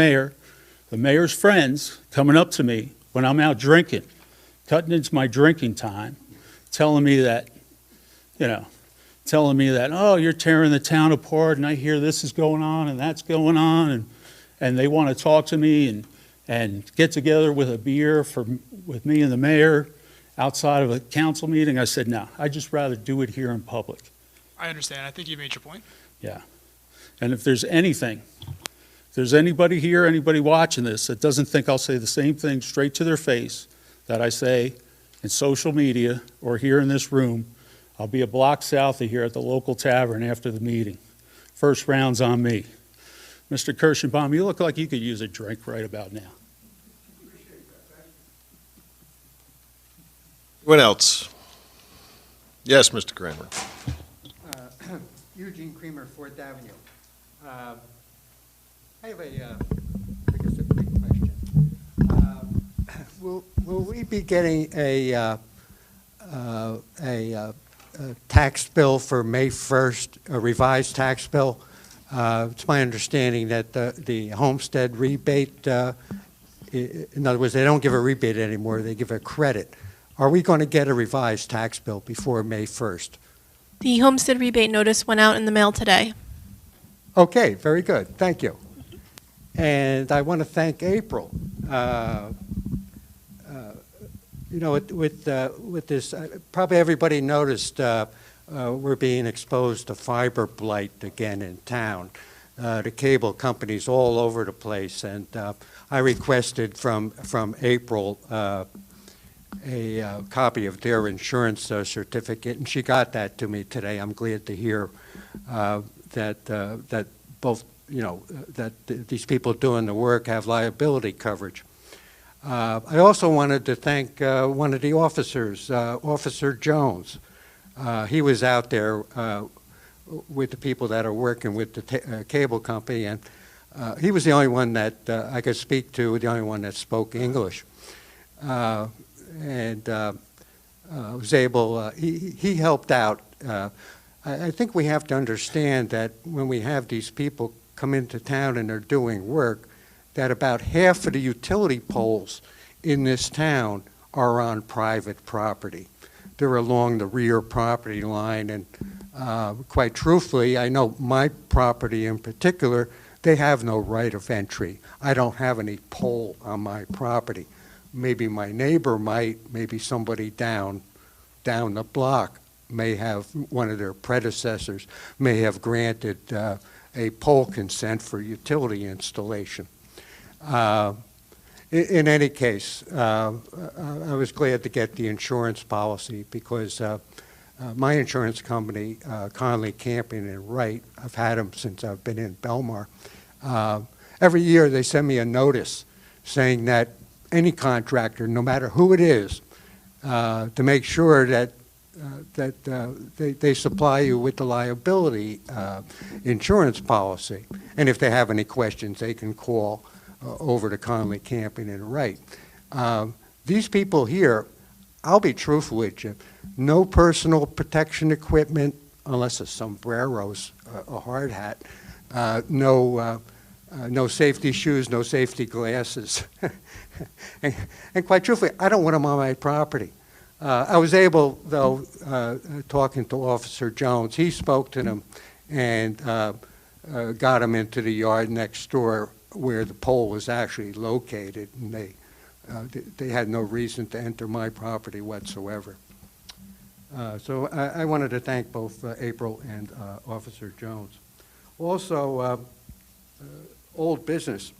mayor's friends coming up to me when I'm out drinking, cutting into my drinking time, telling me that, oh, you're tearing the town apart, and I hear this is going on and that's going on, and they want to talk to me and get together with a beer with me and the mayor outside of a council meeting. I said, no, I'd just rather do it here in public. I understand. I think you made your point. Yeah. And if there's anybody here, anybody watching this that doesn't think I'll say the same thing straight to their face that I say in social media or here in this room, I'll be a block south of here at the local tavern after the meeting. First round's on me. Mr. Kirschenbaum, you look like you could use a drink right about now. What else? Yes, Mr. Kramer. Eugene Creamer, 4th Avenue. I have I guess a big question. Will we be getting a tax bill for May 1st, a revised tax bill? It's my understanding that the homestead rebate, in other words, they don't give a rebate anymore, they give a credit. Are we going to get a revised tax bill before May 1st? The homestead rebate notice went out in the mail today. Okay, very good. Thank you. And I want to thank April. With this, probably everybody noticed we're being exposed to fiber blight again in town. The cable companies all over the place, and I requested from April a copy of their insurance certificate, and she got that to me today. I'm glad to hear that both, that these people doing the work have liability coverage. I also wanted to thank one of the officers, Officer Jones. He was out there with the people that are working with the cable company, and he was the only one that I could speak to, the only one that spoke English. And was able, he helped out. I think we have to understand that when we have these people come into town and they're doing work, that about half of the utility poles in this town are on private property. They're along the rear property line, and quite truthfully, I know my property in particular, they have no right of entry. I don't have any pole on my property. Maybe my neighbor might, maybe somebody down the block may have, one of their predecessors may have granted a pole consent for utility installation. In any case, I was glad to get the insurance policy because my insurance company, Conley Camping and Wright, I've had them since I've been in Belmar. Every year they send me a notice saying that any contractor, no matter who it is, to make sure that they supply you with the liability insurance policy. And if they have any questions, they can call over to Conley Camping and Wright. These people here, I'll be truthful with you, no personal protection equipment, unless a sombrero's a hard hat, no safety shoes, no safety glasses. and quite truthfully, I don't want them on my property. I was able, though, talking to Officer Jones, he spoke to them and got them into the yard next door where the pole was actually located, and they had no reason to enter my property whatsoever. So I wanted to thank both April and Officer Jones. Also, old business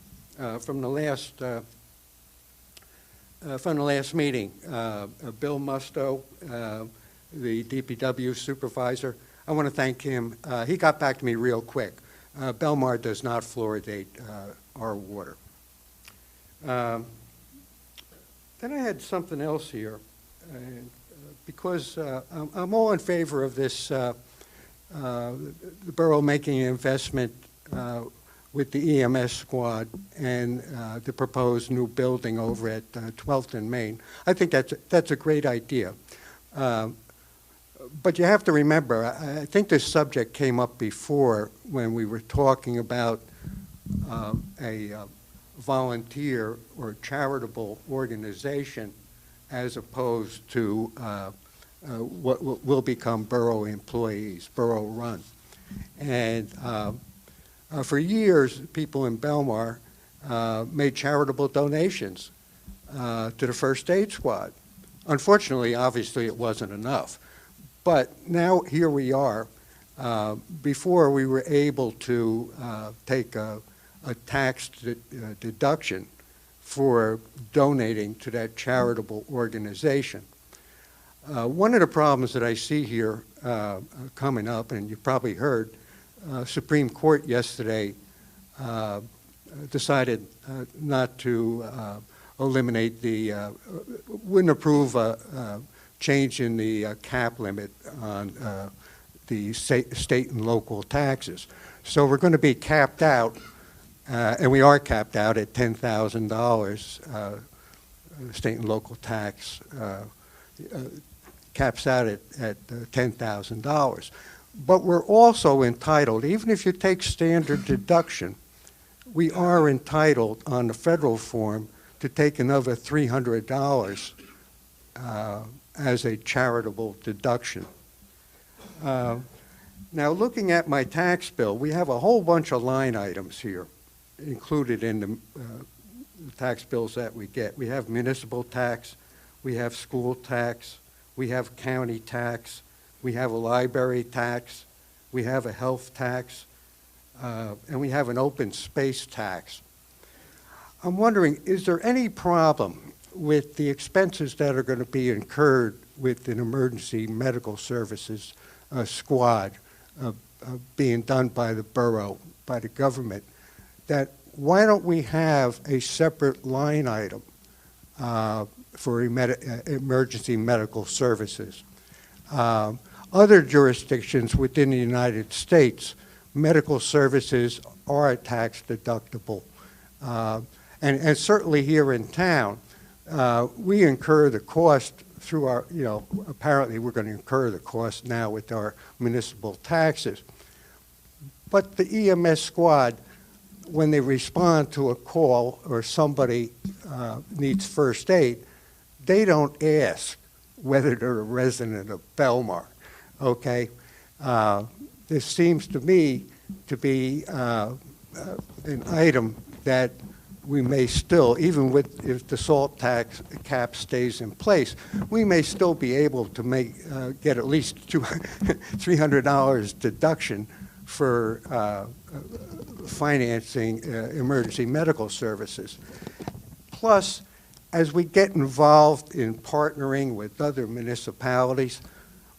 from the last meeting. Bill Musto, the DPW supervisor, I want to thank him. He got back to me real quick. Belmar does not fluoridate our water. Then I had something else here, because I'm all in favor of this, the borough making an investment with the EMS squad and the proposed new building over at 12th and Main. I think that's a great idea. But you have to remember, I think this subject came up before when we were talking about a volunteer or charitable organization as opposed to what will become borough employees, borough run. And for years, people in Belmar made charitable donations to the first aid squad. Unfortunately, obviously, it wasn't enough. But now here we are. Before we were able to take a tax deduction for donating to that charitable organization. One of the problems that I see here coming up, and you probably heard, Supreme Court yesterday decided not to eliminate wouldn't approve a change in the cap limit on the state and local taxes. So we're going to be capped out, and we are capped out at $10,000. State and local tax caps out at $10,000. But we're also entitled, even if you take standard deduction, we are entitled on the federal form to take another $300 as a charitable deduction. Now, looking at my tax bill, we have a whole bunch of line items here included in the tax bills that we get. We have municipal tax, we have school tax, we have county tax, we have a library tax, we have a health tax, and we have an open space tax. I'm wondering, is there any problem with the expenses that are going to be incurred with an emergency medical services squad being done by the borough, by the government, that why don't we have a separate line item for emergency medical services? Other jurisdictions within the United States, medical services are tax deductible. And certainly here in town, we incur the cost through our, apparently we're going to incur the cost now with our municipal taxes. But the EMS squad, when they respond to a call or somebody needs first aid, they don't ask whether they're a resident of Belmar, okay? This seems to me to be an item that we may still, even with, if the salt tax cap stays in place, we may still be able to get at least $300 deduction for financing emergency medical services. Plus, as we get involved in partnering with other municipalities,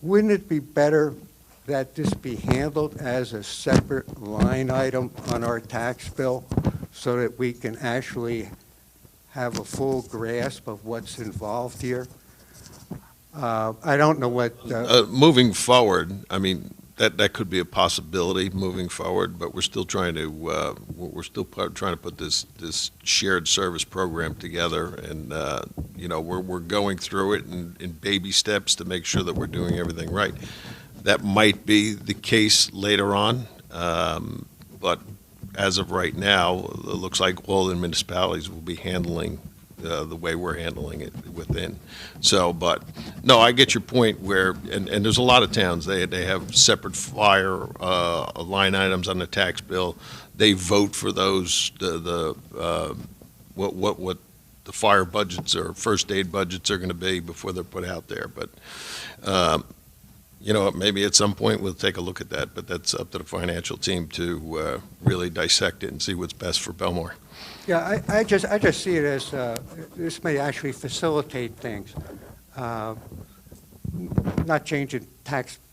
wouldn't it be better that this be handled as a separate line item on our tax bill so that we can actually have a full grasp of what's involved here? I don't know what... Moving forward, I mean, that could be a possibility moving forward, but we're still trying to trying to put this shared service program together, and we're going through it in baby steps to make sure that we're doing everything right. That might be the case later on, but as of right now, it looks like all the municipalities will be handling the way we're handling it within. So, but no, I get your point where, and there's a lot of towns, they have separate fire line items on the tax bill. They vote for those, what the fire budgets or first aid budgets are going to be before they're put out there. But, maybe at some point we'll take a look at that, but that's up to the financial team to really dissect it and see what's best for Belmar. Yeah, I just see it as this may actually facilitate things. Not changing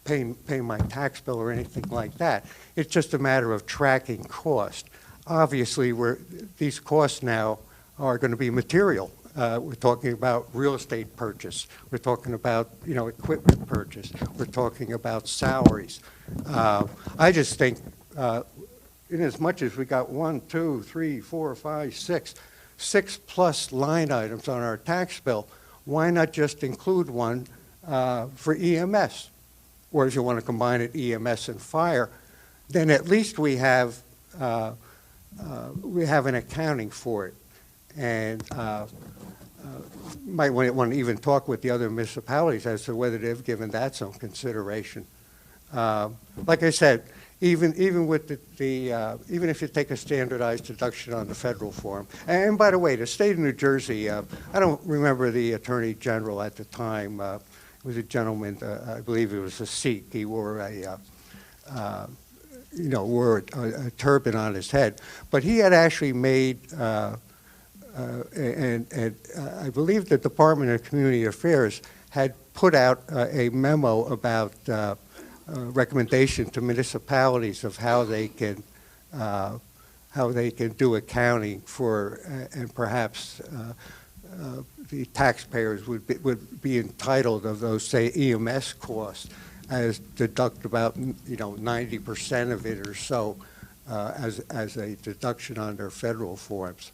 paying my tax bill or anything like that. It's just a matter of tracking cost. Obviously, these costs now are going to be material. We're talking about real estate purchase. We're talking about equipment purchase. We're talking about salaries. I just think. In as much as we got 1, 2, 3, 4, 5, 6 plus line items on our tax bill, why not just include one for EMS? Or if you want to combine it, EMS and fire, then at least we have an accounting for it. And might want to even talk with the other municipalities as to whether they've given that some consideration. Like I said, even with even if you take a standardized deduction on the federal form, and by the way, the state of New Jersey, I don't remember the Attorney General at the time. It was a gentleman, I believe it was a Sikh. He wore wore a turban on his head, but he had actually made, and I believe the Department of Community Affairs had put out a memo about. Recommendation to municipalities of how they can do accounting for, and perhaps the taxpayers would be entitled of those, say, EMS costs, as deduct about 90% of it or so as a deduction on their federal forms.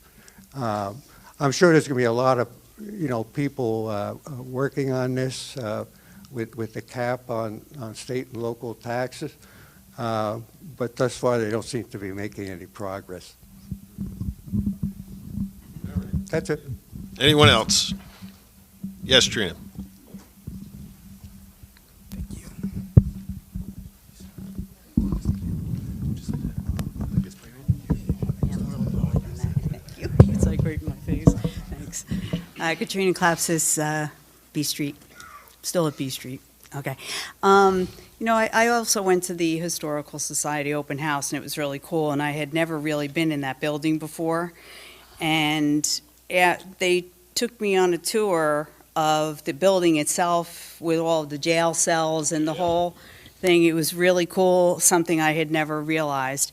I'm sure there's going to be a lot of people working on this. With the cap on state and local taxes, but thus far they don't seem to be making any progress. That's it. Anyone else? Yes, Trina. It's like right in my face. Thanks. Katrina Klapsis, B Street. Still at B Street. Okay. I also went to the Historical Society open house, and it was really cool, and I had never really been in that building before. And they took me on a tour of the building itself with all of the jail cells and the whole thing. It was really cool, something I had never realized.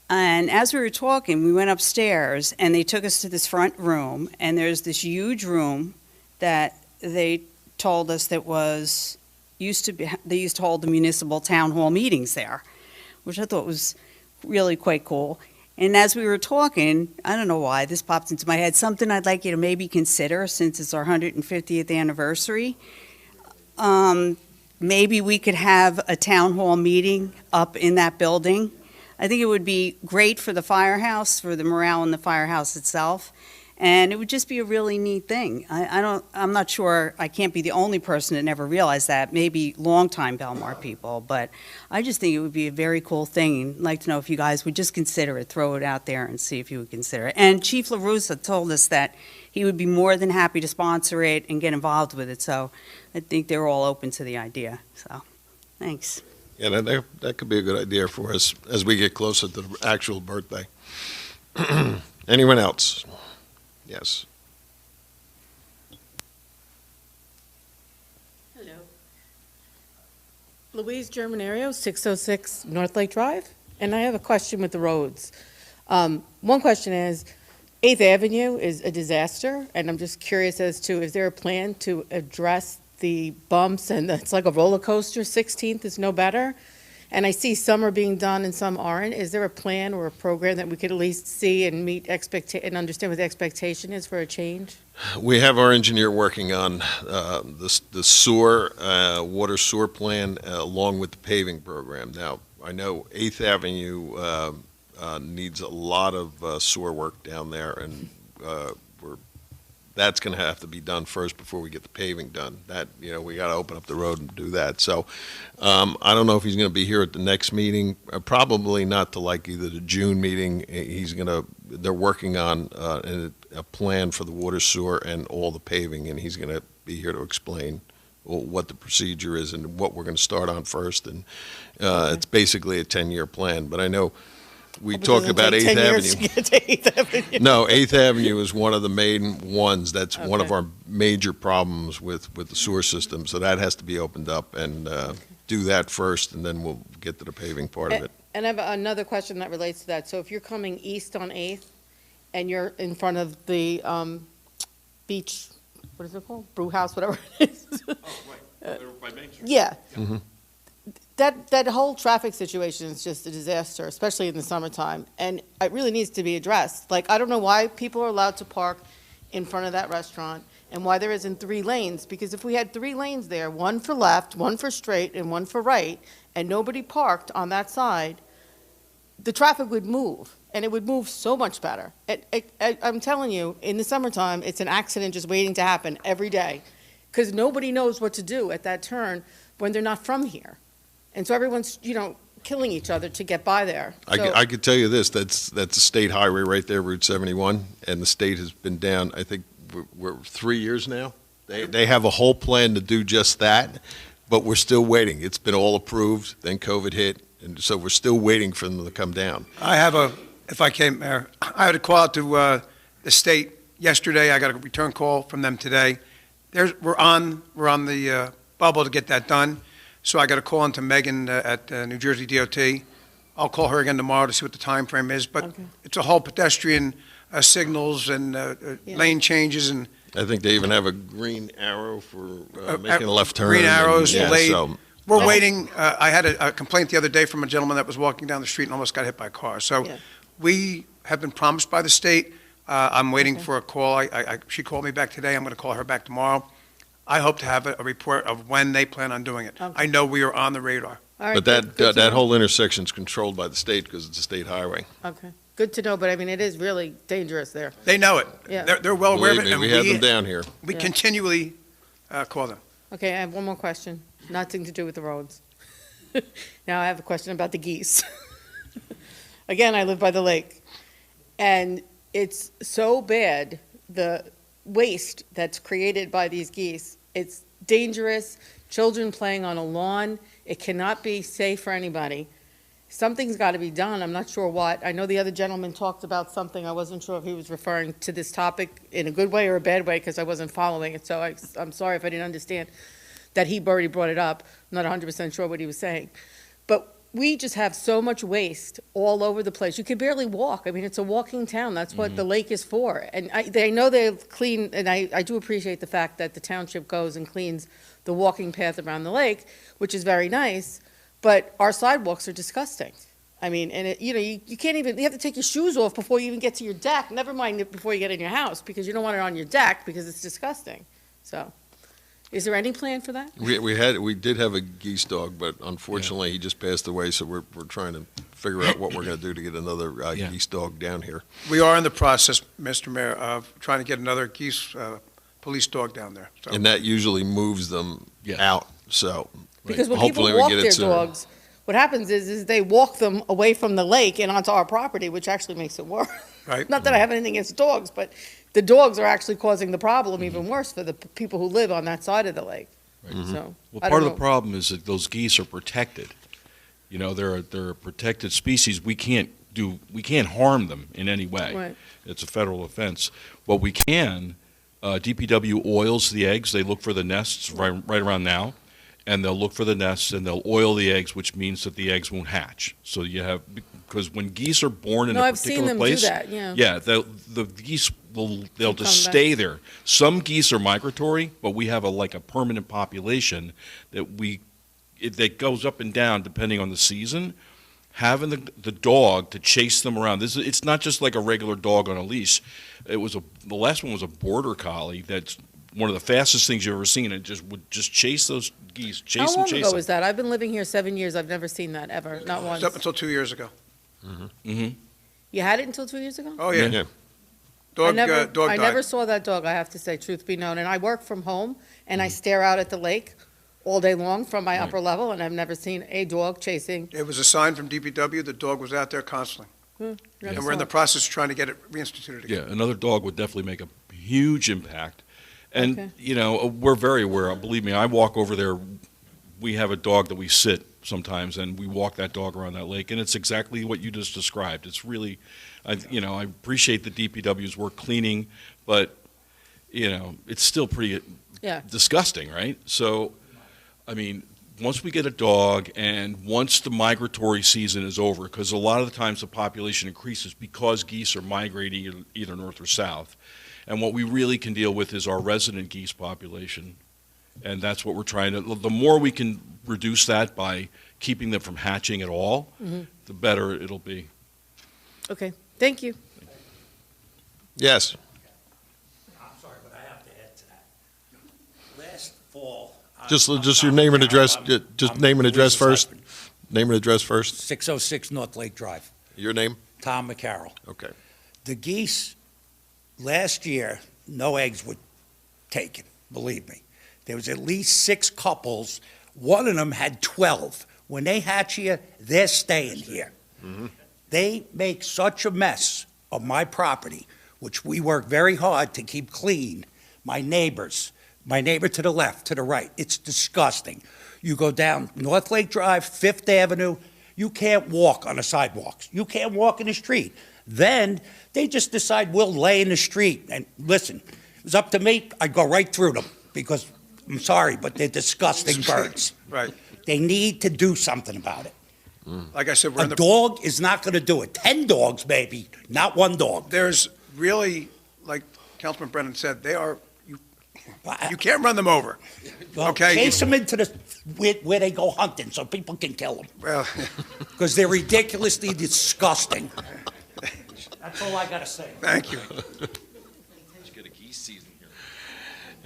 And as we were talking, we went upstairs, and they took us to this front room, and there's this huge room that they told us that they used to hold the municipal town hall meetings there, which I thought was really quite cool. And as we were talking, I don't know why, this popped into my head, something I'd like you to maybe consider since it's our 150th anniversary. Maybe we could have a town hall meeting up in that building. I think it would be great for the firehouse, for the morale in the firehouse itself. And it would just be a really neat thing. I'm not sure, I can't be the only person that never realized that, maybe longtime Belmar people, but I just think it would be a very cool thing. I'd like to know if you guys would just consider it, throw it out there and see if you would consider it. And Chief LaRussa told us that he would be more than happy to sponsor it and get involved with it, so I think they're all open to the idea, so, thanks. Yeah, that could be a good idea for us as we get closer to the actual birthday. Anyone else? Yes. Hello. Louise Germanario, 606 North Lake Drive, and I have a question with the roads. One question is, 8th Avenue is a disaster, and I'm just curious as to, is there a plan to address the bumps, and it's like a roller coaster, 16th is no better? And I see some are being done and some aren't. Is there a plan or a program that we could at least see and meet and understand what the expectation is for a change? We have our engineer working on the sewer, water sewer plan, along with the paving program. Now, I know 8th Avenue needs a lot of sewer work down there, and that's going to have to be done first before we get the paving done. That, we got to open up the road and do that. So I don't know if he's going to be here at the next meeting. Probably not to like either the June meeting. They're working on a plan for the water sewer and all the paving, and he's going to be here to explain what the procedure is and what we're going to start on first. And it's basically a 10-year plan. But I know we talked about 8th Avenue. No, 8th Avenue is one of the main ones. That's one of our major problems with the sewer system. So that has to be opened up and do that first, and then we'll get to the paving part of it. And I have another question that relates to that. So if you're coming east on 8th and you're in front of the beach, what is it called? Brew house, whatever it is. Oh, right. By Main Street. Yeah. Mm-hmm. That whole traffic situation is just a disaster, especially in the summertime, and it really needs to be addressed. Like, I don't know why people are allowed to park in front of that restaurant and why there isn't 3 lanes, because if we had 3 lanes there, one for left, one for straight, and one for right, and nobody parked on that side, the traffic would move, and it would move so much better. I'm telling you, in the summertime, it's an accident just waiting to happen every day, because nobody knows what to do at that turn when they're not from here. And so everyone's, killing each other to get by there. I could tell you this, that's a state highway right there, Route 71, and the state has been down, I think, we're 3 years now. They have a whole plan to do just that, but we're still waiting. It's been all approved, then COVID hit, and so we're still waiting for them to come down. I have if I came, Mayor, I had a call out to the state yesterday. I got a return call from them today. We're on the bubble to get that done. So I got a call into Megan at New Jersey DOT. I'll call her again tomorrow to see what the time frame is. But it's a whole pedestrian signals and lane changes, and I think they even have a green arrow for making a left turn. Green arrows laid. So we're waiting. I had a complaint the other day from a gentleman that was walking down the street and almost got hit by a car. So we have been promised by the state. I'm waiting for a call. She called me back today. I'm going to call her back tomorrow. I hope to have a report of when they plan on doing it. Okay. I know we are on the radar. All right, but that whole intersection's controlled by the state because it's a state highway. Okay, good to know, but I mean, it is really dangerous there. They know it. Yeah. They're well aware of Believe it. me, And we have them down here. We continually call them. Okay, I have one more question, nothing to do with the roads. Now I have a question about the geese. Again, I live by the lake, and it's so bad, the waste that's created by these geese. It's dangerous, children playing on a lawn. It cannot be safe for anybody. Something's got to be done. I'm not sure what. I know the other gentleman talked about something. I wasn't sure if he was referring to this topic in a good way or a bad way because I wasn't following it. So I'm sorry if I didn't understand that he already brought it up. I'm not 100% sure what he was saying. But we just have so much waste all over the place. You can barely walk. I mean, it's a walking town. That's what the lake is for. And they know they clean, and I do appreciate the fact that the township goes and cleans the walking path around the lake, which is very nice, but our sidewalks are disgusting. I mean, and you can't even, you have to take your shoes off before you even get to your deck, never mind before you get in your house, because you don't want it on your deck because it's disgusting. So, Is there any plan for that? We did have a geese dog, but unfortunately, he just passed away, so we're trying to figure out what we're gonna do to get another Yeah. geese dog down here. We are in the process, Mr. Mayor, of trying to get another geese police dog down there. So And that usually moves them out, so. Because when people hopefully we walk get it their sooner. dogs, what happens is they walk them away from the lake and onto our property, which actually makes it worse. Right. Not that I have anything against dogs, but the dogs are actually causing the problem even worse for the people who live on that side of the lake. So, Well, I part of don't the problem is that those geese are protected. You know, they're a protected species. We can't harm them in any way. Right. It's a federal offense. What we can, DPW oils the eggs. They look for the nests right around now, and they'll look for the nests and they'll oil the eggs, which means that the eggs won't hatch. So you have, because when geese are born in No, a I've seen particular them do place, that, yeah. yeah, the geese they'll They'll just come stay there. Some geese are migratory, but we have a permanent population that goes up and down depending on the season. Having the dog to chase them around. It's not just like a regular dog on a leash. The last one was a border collie. That's one of the fastest things you've ever seen. It would just chase those geese, chase How them, long chase ago them. was that? I've been living here 7 years. I've never seen that ever, not once. up until 2 years ago. Mm-hmm. You had it until 2 years ago? Oh, yeah. Yeah. Dog I died. never saw that dog, I have to say, truth be known. And I work from home, and I stare out at the lake all day long from my upper level, and I've never seen a dog chasing. It was a sign from DPW, the dog was out there constantly. Never And we're in saw the it. process of trying to get it reinstituted again. Yeah, another dog would definitely make a huge impact. And, Okay. you know, we're very aware. Believe me, I walk over there. We have a dog that we sit sometimes, and we walk that dog around that lake, and it's exactly what you just described. It's really, I appreciate the DPW's work cleaning, but, it's still pretty Yeah. disgusting, right? So, I mean, once we get a dog and once the migratory season is over, because a lot of the times the population increases because geese are migrating either north or south. And what we really can deal with is our resident geese population. And that's what we're trying to, the more we can reduce that by keeping them from hatching at all, the better it'll be. Okay, thank you. Yes. I'm sorry, but I have to add to that. Last fall. Just your name and address, just I'm name and address Lisa's first. husband. Name and address first. 606 North Lake Drive. Your name? Tom McCarroll. Okay. The geese, last year, no eggs were taken, believe me. There was at least 6 couples. One of them had 12. When they hatch here, they're staying here. They make such a mess of my property, which we work very hard to keep clean. My neighbor to the left, to the right, it's disgusting. You go down North Lake Drive, Fifth Avenue, you can't walk on the sidewalks. You can't walk in the street. Then they just decide we'll lay in the street. And listen, if it was up to me, I'd go right through them because, I'm sorry, but they're disgusting birds. Right. They need to do something about it. Like I said, we're A in the, dog is not going to do it. 10 dogs, maybe, not one dog. there's really, like Councilman Brennan said, you can't run them over. Well, Okay. chase them into where they go hunting so people can kill them Well, because they're ridiculously disgusting. That's all I got to say. thank you. Let's get a geese season here.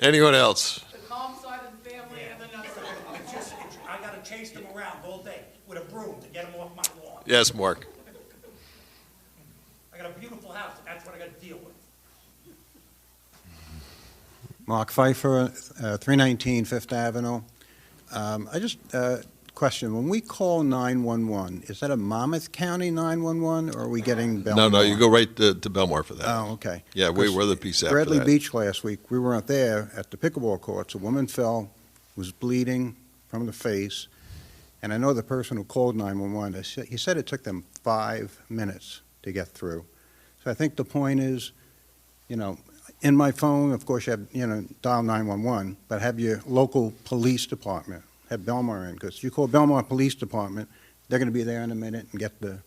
Anyone else? The calm side of the family and the nut side. I got to chase them around all day with a broom to get them off my lawn. Yes, Mark. I got a beautiful house, and that's what I got to deal with. Mark Pfeiffer, 319 Fifth Avenue. I just, question, when we call 911, is that a Monmouth County 911, or are we getting Belmar? No, you go right to Belmar for that. Oh, okay. Yeah, we're the piece after Bradley that. Beach last week, we were out there at the pickleball courts. A woman fell, was bleeding from the face, and I know the person who called 911, he said it took them 5 minutes to get through. So I think the point is, in my phone, of course, you have, dial 911, but have your local police department, have Belmar in, because you call Belmar Police Department, they're going to be there in a minute and get the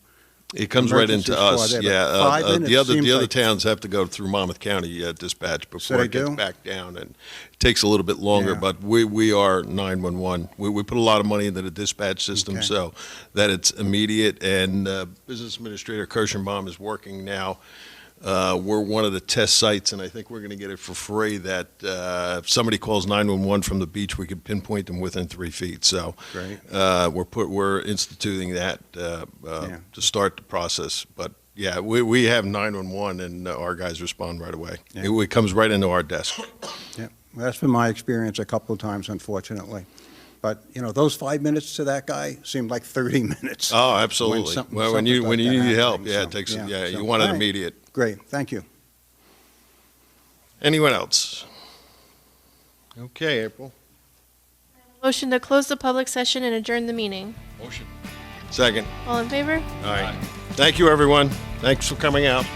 It comes right emergency into squad us, there, but yeah. 5 minutes The other seems like- towns have to go through Monmouth County dispatch before they it gets do? back down, and it takes a little bit longer, Yeah. but we are 911. We put a lot of money into the dispatch system Okay. so that it's immediate, and Business Administrator Kirschenbaum is working now We're one of the test sites, and I think we're going to get it for free, that if somebody calls 911 from the beach, we can pinpoint them within 3 feet. So Great. we're instituting that Yeah. to start the process. But yeah, we have 911, and our guys respond right away. Yeah. It comes right into our desk. Yeah, well, that's been my experience a couple of times, unfortunately. But, those 5 minutes to that guy seemed like 30 minutes. Oh, absolutely. something- Well, when you something like that need help, happens, yeah, so, it takes, yeah, yeah, so, you want it all right. immediate. Great, thank you. Anyone else? Okay, April. Motion to close the public session and adjourn the meeting. Motion. Second. All in favor? All right. Thank you, everyone. Thanks for coming out.